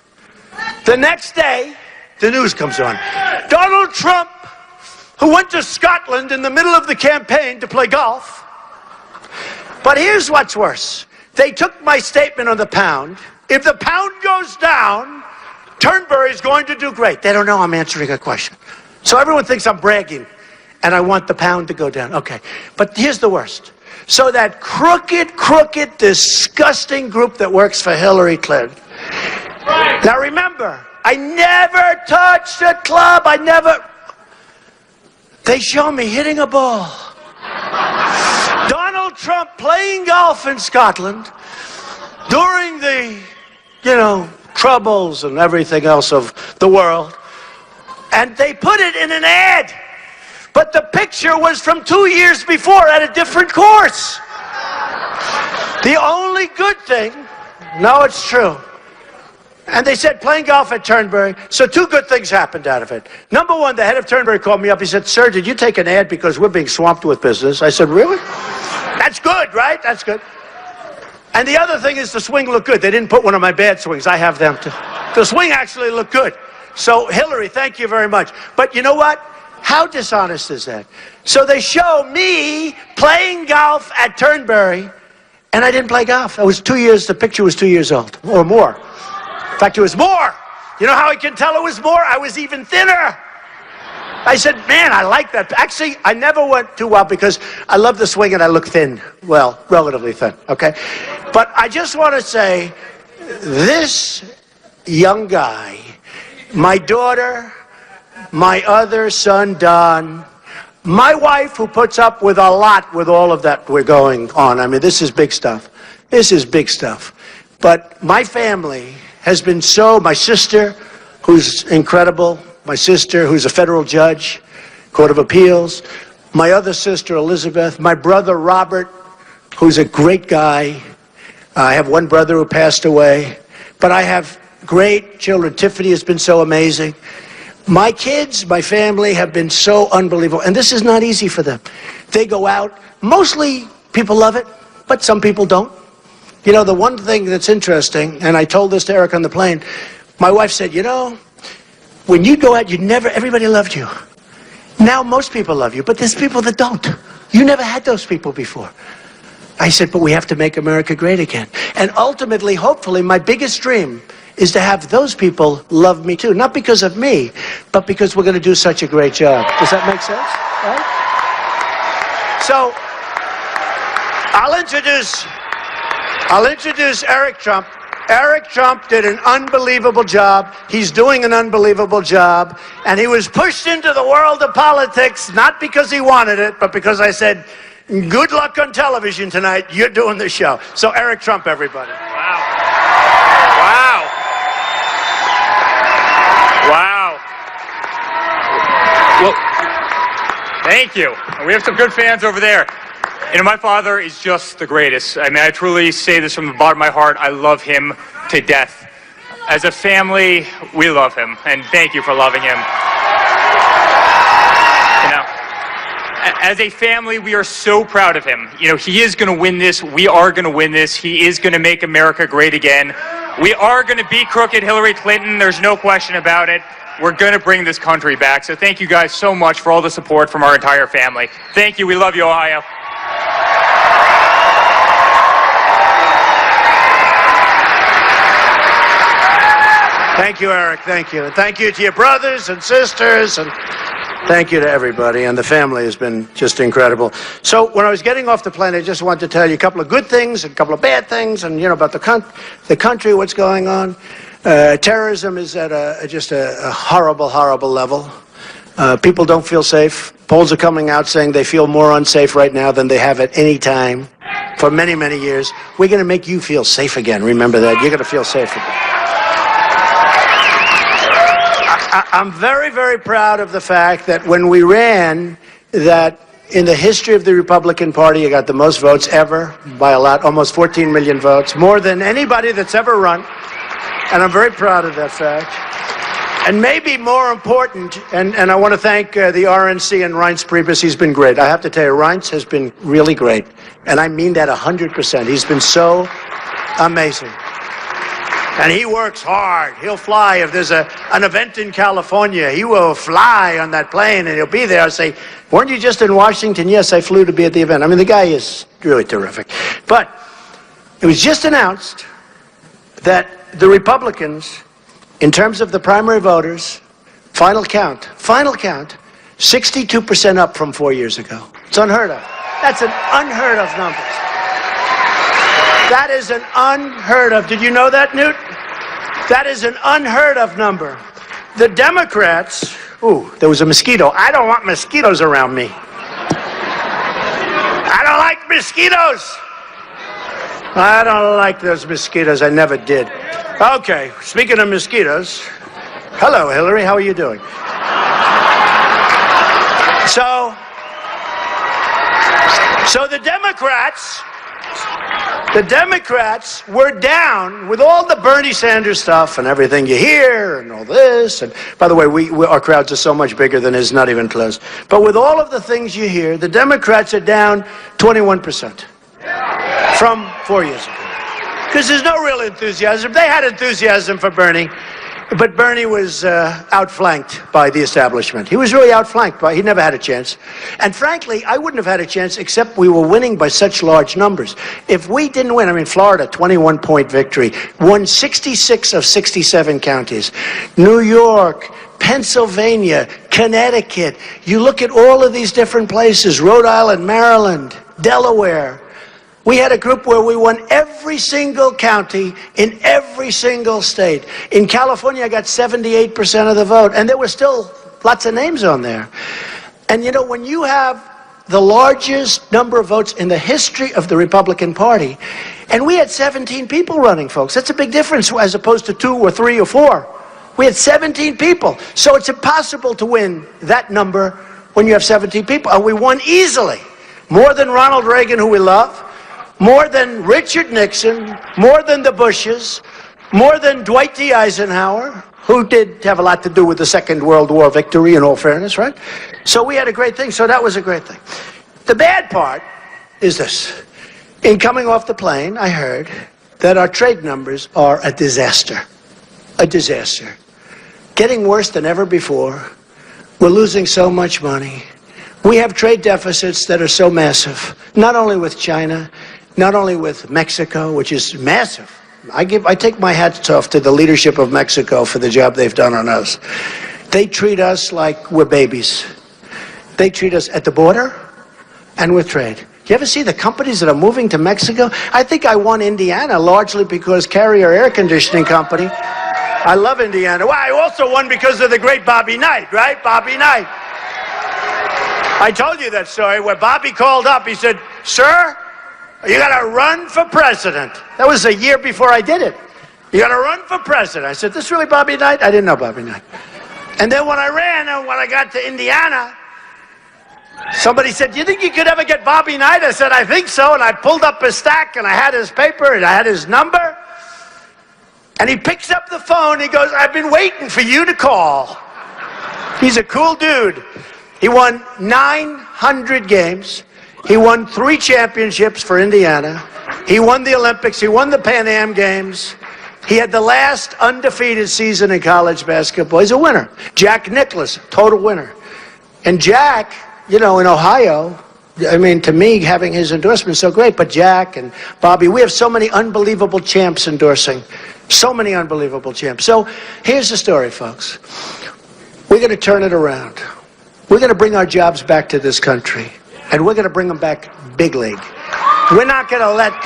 The next day, the news comes on. Donald Trump, who went to Scotland in the middle of the campaign to play golf. But here's what's worse. They took my statement on the pound. If the pound goes down, Turnberry's going to do great. They don't know I'm answering a question. So everyone thinks I'm bragging and I want the pound to go down. Okay. But here's the worst. So that crooked, disgusting group that works for Hillary Clinton. Now remember, I never touched a club. They show me hitting a ball. Donald Trump playing golf in Scotland during the, troubles and everything else of the world. And they put it in an ad. But the picture was from 2 years before at a different course. The only good thing, no, it's true. And they said playing golf at Turnberry. So two good things happened out of it. Number one, the head of Turnberry called me up. He said, sir, did you take an ad because we're being swamped with business? I said, really? That's good, right? That's good. And the other thing is the swing looked good. They didn't put one of my bad swings. I have them too. The swing actually looked good. So Hillary, thank you very much. But you know what? How dishonest is that? So they show me playing golf at Turnberry, and I didn't play golf. I was 2 years, the picture was 2 years old, or more. In fact, it was more. You know how I can tell it was more? I was even thinner. I said, man, I like that. Actually, I never went too well because I love the swing and I look thin. Well, relatively thin, okay? But I just want to say, this young guy, my daughter, my other son, Don, my wife, who puts up with a lot with all of that we're going on. I mean, this is big stuff. This is big stuff. But my family has been my sister, who's incredible, my sister, who's a federal judge, Court of Appeals, my other sister, Elizabeth, my brother, Robert, who's a great guy. I have one brother who passed away, but I have great children. Tiffany has been so amazing. My kids, my family have been so unbelievable, and this is not easy for them. They go out, mostly people love it, but some people don't. You know, the one thing that's interesting, and I told this to Eric on the plane, my wife said, when you go out, everybody loved you. Now most people love you, but there's people that don't. You never had those people before. I said, but we have to make America great again. And ultimately, hopefully, my biggest dream is to have those people love me too. Not because of me, but because we're going to do such a great job. Does that make sense? Right? So, I'll introduce Eric Trump. Eric Trump did an unbelievable job. He's doing an unbelievable job. And he was pushed into the world of politics, not because he wanted it, but because I said, good luck on television tonight. You're doing the show. So Eric Trump, everybody. Wow. Wow. Wow. Well, thank you. We have some good fans over there. You know, my father is just the greatest. I mean, I truly say this from the bottom of my heart. I love him to death. As a family, we love him, and thank you for loving him. You know, as a family, we are so proud of him. You know, he is going to win this. We are going to win this. He is going to make America great again. We are going to beat crooked Hillary Clinton. There's no question about it. We're going to bring this country back. So thank you guys so much for all the support from our entire family. Thank you. We love you, Ohio. Thank you, Eric. Thank you. And thank you to your brothers and sisters, and thank you to everybody. And the family has been just incredible. So when I was getting off the plane, I just wanted to tell you a couple of good things and a couple of bad things, and, you know, about the country, what's going on. Terrorism is at just a horrible, horrible level. People don't feel safe. Polls are coming out saying they feel more unsafe right now than they have at any time for many, many years. We're going to make you feel safe again. Remember that. You're going to feel safe again. I'm very, very proud of the fact that when we ran, that in the history of the Republican Party, you got the most votes ever by a lot, almost 14 million votes, more than anybody that's ever run. And I'm very proud of that fact. And maybe more important, and I want to thank the RNC and Reince Priebus. He's been great. I have to tell you, Reince has been really great. And I mean that 100%. He's been so amazing. And he works hard. He'll fly. If there's an event in California, he will fly on that plane and he'll be there. I'll say, weren't you just in Washington? Yes, I flew to be at the event. I mean, the guy is really terrific. But it was just announced that the Republicans, in terms of the primary voters, final count, 62% up from 4 years ago. It's unheard of. That's an unheard of number. That is an unheard of. Did you know that, Newt? That is an unheard of number. The Democrats, ooh, there was a mosquito. I don't want mosquitoes around me. I don't like mosquitoes. I don't like those mosquitoes. I never did. Okay, speaking of mosquitoes, hello, Hillary. How are you doing? So the Democrats were down with all the Bernie Sanders stuff and everything you hear and all this. And by the way, our crowds are so much bigger than his, not even close. But with all of the things you hear, the Democrats are down 21% from 4 years ago. Because there's no real enthusiasm. They had enthusiasm for Bernie, but Bernie was outflanked by the establishment. He was really outflanked he never had a chance. And frankly, I wouldn't have had a chance except we were winning by such large numbers. If we didn't win, I mean, Florida, 21-point victory, won 66 of 67 counties. New York, Pennsylvania, Connecticut. You look at all of these different places, Rhode Island, Maryland, Delaware. We had a group where we won every single county in every single state. In California, I got 78% of the vote, and there were still lots of names on there. And you know, when you have the largest number of votes in the history of the Republican Party, and we had 17 people running, folks. That's a big difference as opposed to 2 or 3 or 4. We had 17 people. So it's impossible to win that number when you have 17 people. And we won easily. More than Ronald Reagan, who we love. More than Richard Nixon, more than the Bushes, more than Dwight D. Eisenhower, who did have a lot to do with the Second World War victory, in all fairness, right? So we had a great thing, so that was a great thing. The bad part is this. In coming off the plane, I heard that our trade numbers are a disaster. A disaster. getting worse than ever before. We're losing so much money. We have trade deficits that are so massive, not only with China, not only with Mexico, which is massive. I take my hats off to the leadership of Mexico for the job they've done on us. They treat us like we're babies. They treat us at the border and with trade. You ever see the companies that are moving to Mexico? I think I won Indiana largely because Carrier Air Conditioning Company. I love Indiana. Well, I also won because of the great Bobby Knight, right? Bobby Knight. I told you that story where Bobby called up. He said, "Sir, you got to run for president." That was a year before I did it. You got to run for president. I said, "This is really Bobby Knight?" I didn't know Bobby Knight. And then when I ran, and when I got to Indiana, somebody said, "Do you think you could ever get Bobby Knight?" I said, "I think so." And I pulled up his stack, and I had his paper, and I had his number. And he picks up the phone. He goes, "I've been waiting for you to call." He's a cool dude. He won 900 games. He won 3 championships for Indiana. He won the Olympics. He won the Pan Am Games. He had the last undefeated season in college basketball. He's a winner. Jack Nicklaus, total winner. And Jack, you know, in Ohio, I mean, to me, having his endorsement is so great. But Jack and Bobby, we have so many unbelievable champs endorsing. So many unbelievable champs. So here's the story, folks. We're going to turn it around. We're going to bring our jobs back to this country. And we're going to bring them back big league. We're not going to let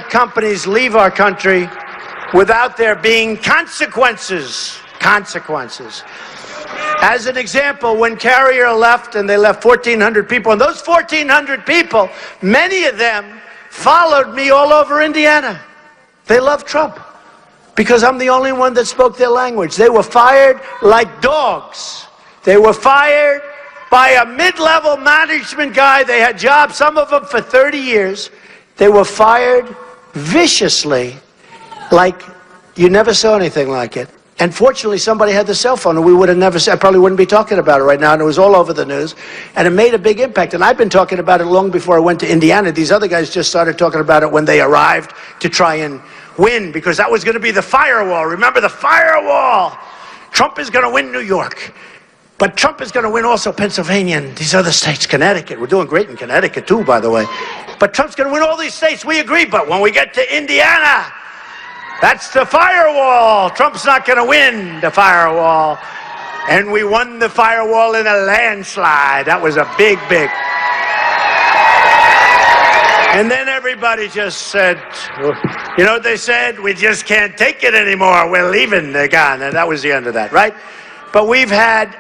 companies leave our country without there being consequences. Consequences. As an example, when Carrier left, and they left 1,400 people, and those 1,400 people, many of them followed me all over Indiana. They love Trump because I'm the only one that spoke their language. They were fired like dogs. They were fired by a mid-level management guy. They had jobs, some of them for 30 years. They were fired viciously, like you never saw anything like it. And fortunately, somebody had the cell phone, and we would have never said, I probably wouldn't be talking about it right now, and it was all over the news. And it made a big impact. And I've been talking about it long before I went to Indiana. These other guys just started talking about it when they arrived to try and win, because that was going to be the firewall. Remember the firewall? Trump is going to win New York. But Trump is going to win also Pennsylvania and these other states, Connecticut. We're doing great in Connecticut, too, by the way. But Trump's going to win all these states. We agree. But when we get to Indiana, that's the firewall. Trump's not going to win the firewall. And we won the firewall in a landslide. That was a big, big. And then everybody just said, you know what they said? We just can't take it anymore. We're leaving. They're gone. And that was the end of that, right? But we've had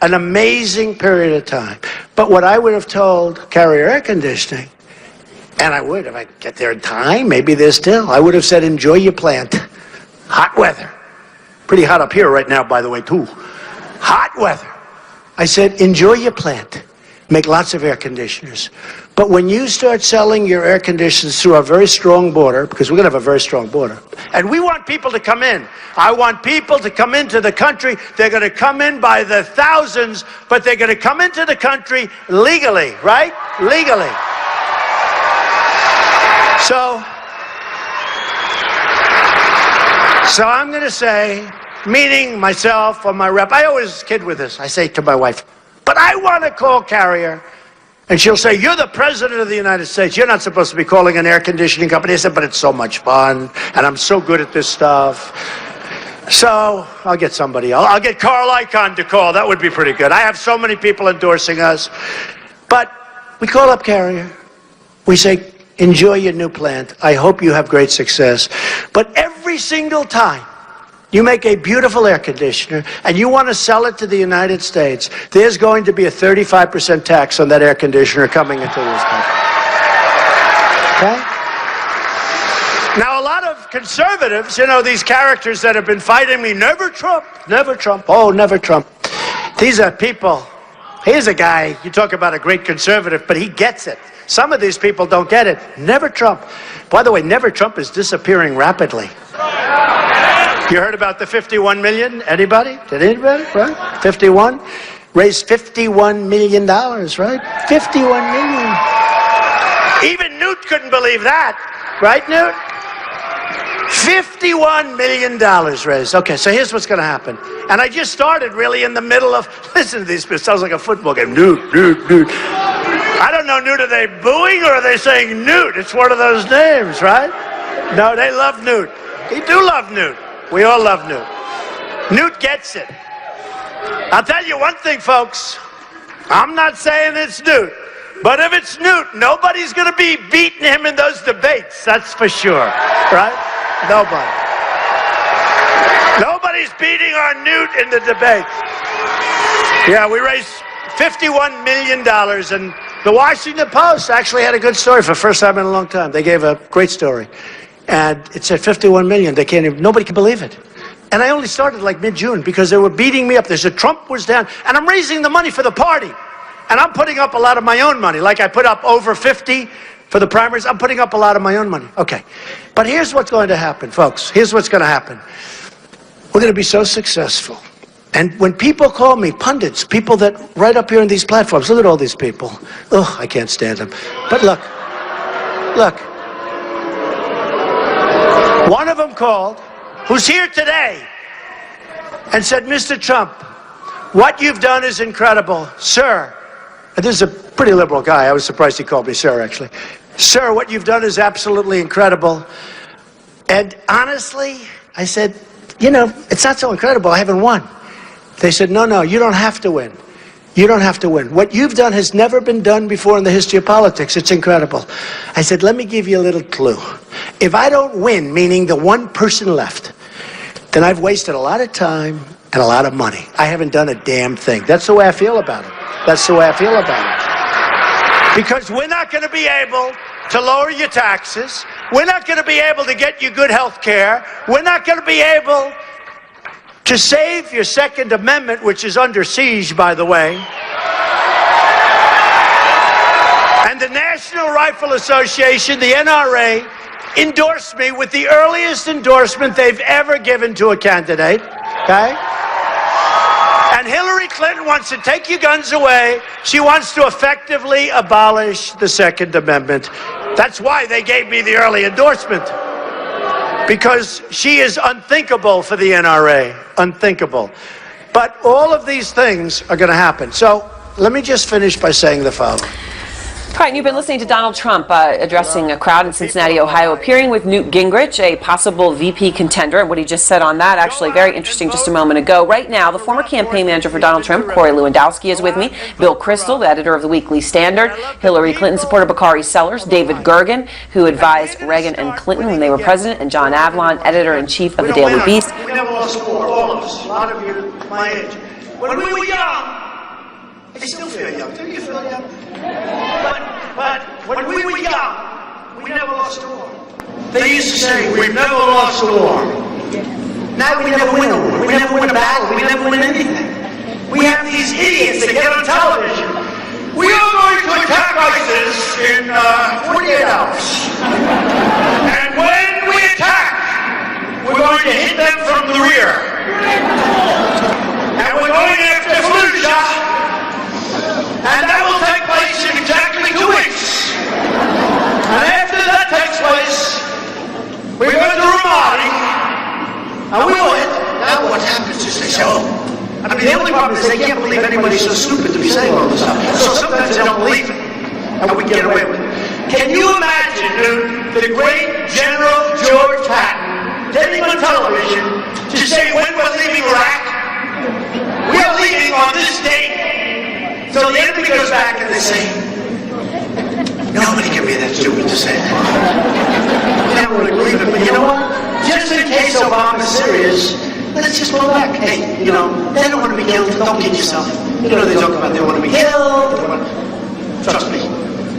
an amazing period of time. But what I would have told Carrier Air Conditioning, and I would, if I get there in time, maybe there's still, I would have said, enjoy your plant. Hot weather. Pretty hot up here right now, by the way, too. Hot weather. I said, enjoy your plant. Make lots of air conditioners. But when you start selling your air conditioners through a very strong border, because we're going to have a very strong border, and we want people to come in. I want people to come into the country. They're going to come in by the thousands, but they're going to come into the country legally, right? Legally. So I'm going to say, meaning myself or my rep, I always kid with this. I say to my wife, but I want to call Carrier. And she'll say, you're the president of the United States. You're not supposed to be calling an air conditioning company. I said, but it's so much fun, and I'm so good at this stuff. So I'll get somebody else. I'll get Carl Icahn to call. That would be pretty good. I have so many people endorsing us. But we call up Carrier. We say, enjoy your new plant. I hope you have great success. But every single time you make a beautiful air conditioner and you want to sell it to the United States, there's going to be a 35% tax on that air conditioner coming into this country. Okay? Now, a lot of conservatives, you know, these characters that have been fighting me, never Trump, oh, never Trump. These are people. Here's a guy, you talk about a great conservative, but he gets it. Some of these people don't get it. Never Trump. By the way, never Trump is disappearing rapidly. You heard about the 51 million? Anybody? Did anybody? Right? 51? Raised $51 million, right? 51 million. Even Newt couldn't believe that. Right, Newt? $51 million raised. Okay, so here's what's going to happen. And I just started really in the middle of, listen to these, it sounds like a football game. Newt, Newt, Newt. I don't know, Newt, are they booing or are they saying Newt? It's one of those names, right? No, they love Newt. They do love Newt. We all love Newt. Newt gets it. I'll tell you one thing, folks. I'm not saying it's Newt. But if it's Newt, nobody's going to be beating him in those debates. That's for sure. Right? Nobody. Nobody's beating our Newt in the debates. Yeah, we raised $51 million. And the Washington Post actually had a good story for the first time in a long time. They gave a great story. And it said 51 million. They can't even, nobody can believe it. And I only started like mid-June because they were beating me up. They said Trump was down. And I'm raising the money for the party. And I'm putting up a lot of my own money. Like I put up over 50 for the primaries. I'm putting up a lot of my own money. Okay. But here's what's going to happen, folks. Here's what's going to happen. We're going to be so successful. And when people call me pundits, people that right up here on these platforms, look at all these people. Oh, I can't stand them. But look. One of them called, who's here today, and said, Mr. Trump, what you've done is incredible. Sir, and this is a pretty liberal guy. I was surprised he called me sir, actually. Sir, what you've done is absolutely incredible. And honestly, I said, you know, it's not so incredible. I haven't won. They said, no, you don't have to win. You don't have to win. What you've done has never been done before in the history of politics. It's incredible. I said, let me give you a little clue. If I don't win, meaning the one person left, then I've wasted a lot of time and a lot of money. I haven't done a damn thing. That's the way I feel about it. That's the way I feel about it. Because we're not going to be able to lower your taxes. We're not going to be able to get you good health care. We're not going to be able to save your Second Amendment, which is under siege, by the way. And the National Rifle Association, the NRA, endorsed me with the earliest endorsement they've ever given to a candidate, okay? And Hillary Clinton wants to take your guns away. She wants to effectively abolish the Second Amendment. That's why they gave me the early endorsement. Because she is unthinkable for the NRA, unthinkable. But all of these things are going to happen. So let me just finish by saying the following. All right, and you've been listening to Donald Trump addressing a crowd in Cincinnati, Ohio, appearing with Newt Gingrich, a possible VP contender, and what he just said on that, actually very interesting just a moment ago. Right now, the former campaign manager for Donald Trump, Corey Lewandowski, is with me, Bill Kristol, the editor of the Weekly Standard, Hillary Clinton supporter Bakari Sellers, David Gergen, who advised Reagan and Clinton when they were president, and John Avlon, editor-in-chief of the Daily Beast. We never lost war, all of us, a lot of you my age. When we were young, I still feel young. Do you feel young? But when we were young, we never lost a war. They used to say, we've never lost a war. Now we never win a war. We never win a battle. We never win anything. We have these idiots that get on television. We are going to attack ISIS in 48 hours. And when we attack, we're going to hit them from the rear. And we're going after Fallujah. And that will take place in exactly 2 weeks. And after that takes place, we're going to Ramadi, and we will hit. Now what happens is they say, oh, I mean, the only problem is they can't believe anybody's so stupid to be saying all this stuff. So sometimes they don't believe it, and we get away with it. Can you imagine, dude, the great General George Patton getting on television to say when we're leaving Iraq? We are leaving on this date. So the enemy goes back and they say, nobody can be that stupid to say that. You never would agree with it, but you know what? Just in case Obama's serious, let's just pull back. Hey, you know, they don't want to be killed. Don't kid yourself. You know, they talk about they want to be killed. Trust me,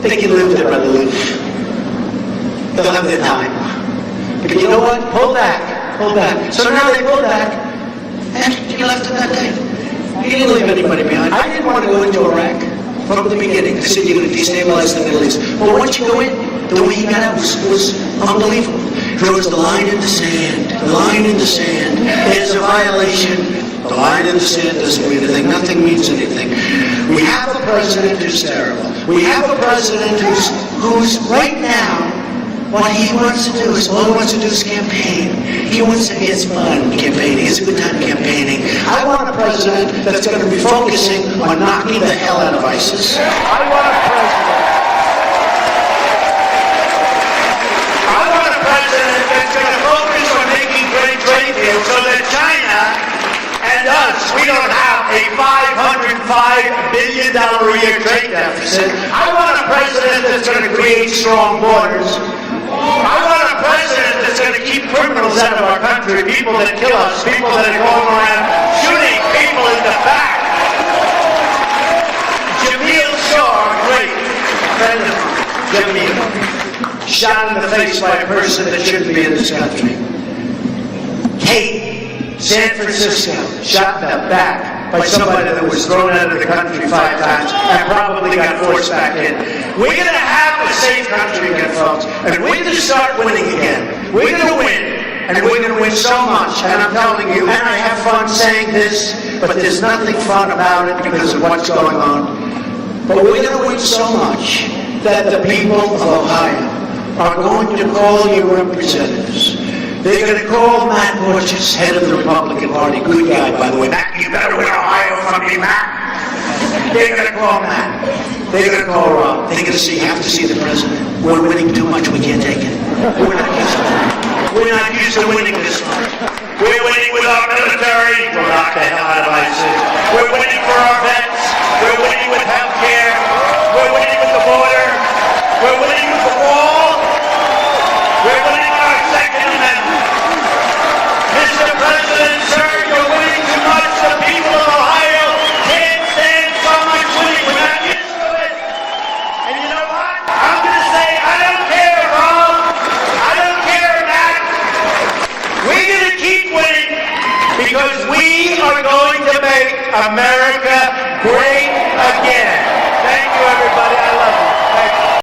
they can live their brother live. They'll have their time. But you know what? Pull back. Pull back. So now they pull back, and you left it that day. You didn't leave anybody behind. I didn't want to go into Iraq from the beginning. I said you're going to destabilize the Middle East. But once you go in, the way he got out was unbelievable. Draws the line in the sand. The line in the sand is a violation. The line in the sand doesn't mean anything. Nothing means anything. We have a president who's terrible. We have a president who's right now What he wants to do is, all he wants to do is campaign. He wants to, it's fun campaigning. It's a good time campaigning. I want a president that's going to be focusing on knocking the hell out of ISIS. I want a president that's going to focus on making great trade deals so that China and us, we don't have a $505 billion a year trade deficit. I want a president that's going to create strong borders. I want a president that's going to keep criminals out of our country, people that kill us, people that are going around shooting people in the back. Jamil Shaw, great friend of mine, Jamil, shot in the face by a person that shouldn't be in this country. Kate, San Francisco, shot in the back by somebody that was thrown out of the country 5 times and probably got forced back in. We're going to have a safe country again, folks, and we're going to start winning again. We're going to win, and we're going to win so much, and I'm telling you, and I have fun saying this, but there's nothing fun about it because of what's going on. But we're going to win so much that the people of Ohio are going to call you representatives. They're going to call Matt Borges, head of the Republican Party. Good guy, by the way. Matt, you better win Ohio from me, Matt. They're going to call Matt. They're going to call Rob. They're going to say, you have to see the president. We're winning too much. We can't take it. We're not used to it. We're not used to winning this much. We're winning with our military. We'll knock the hell out of ISIS. We're winning for our vets. We're winning with health care. We're winning with the border. We're winning with the wall. We're winning our Second Amendment. Mr. President, sir, you're winning too much. The people of Ohio can't stand so much winning. We're not used to it. And you know what? I'm going to say, I don't care, Rob. I don't care, Matt. We're going to keep winning because we are going to make America great again.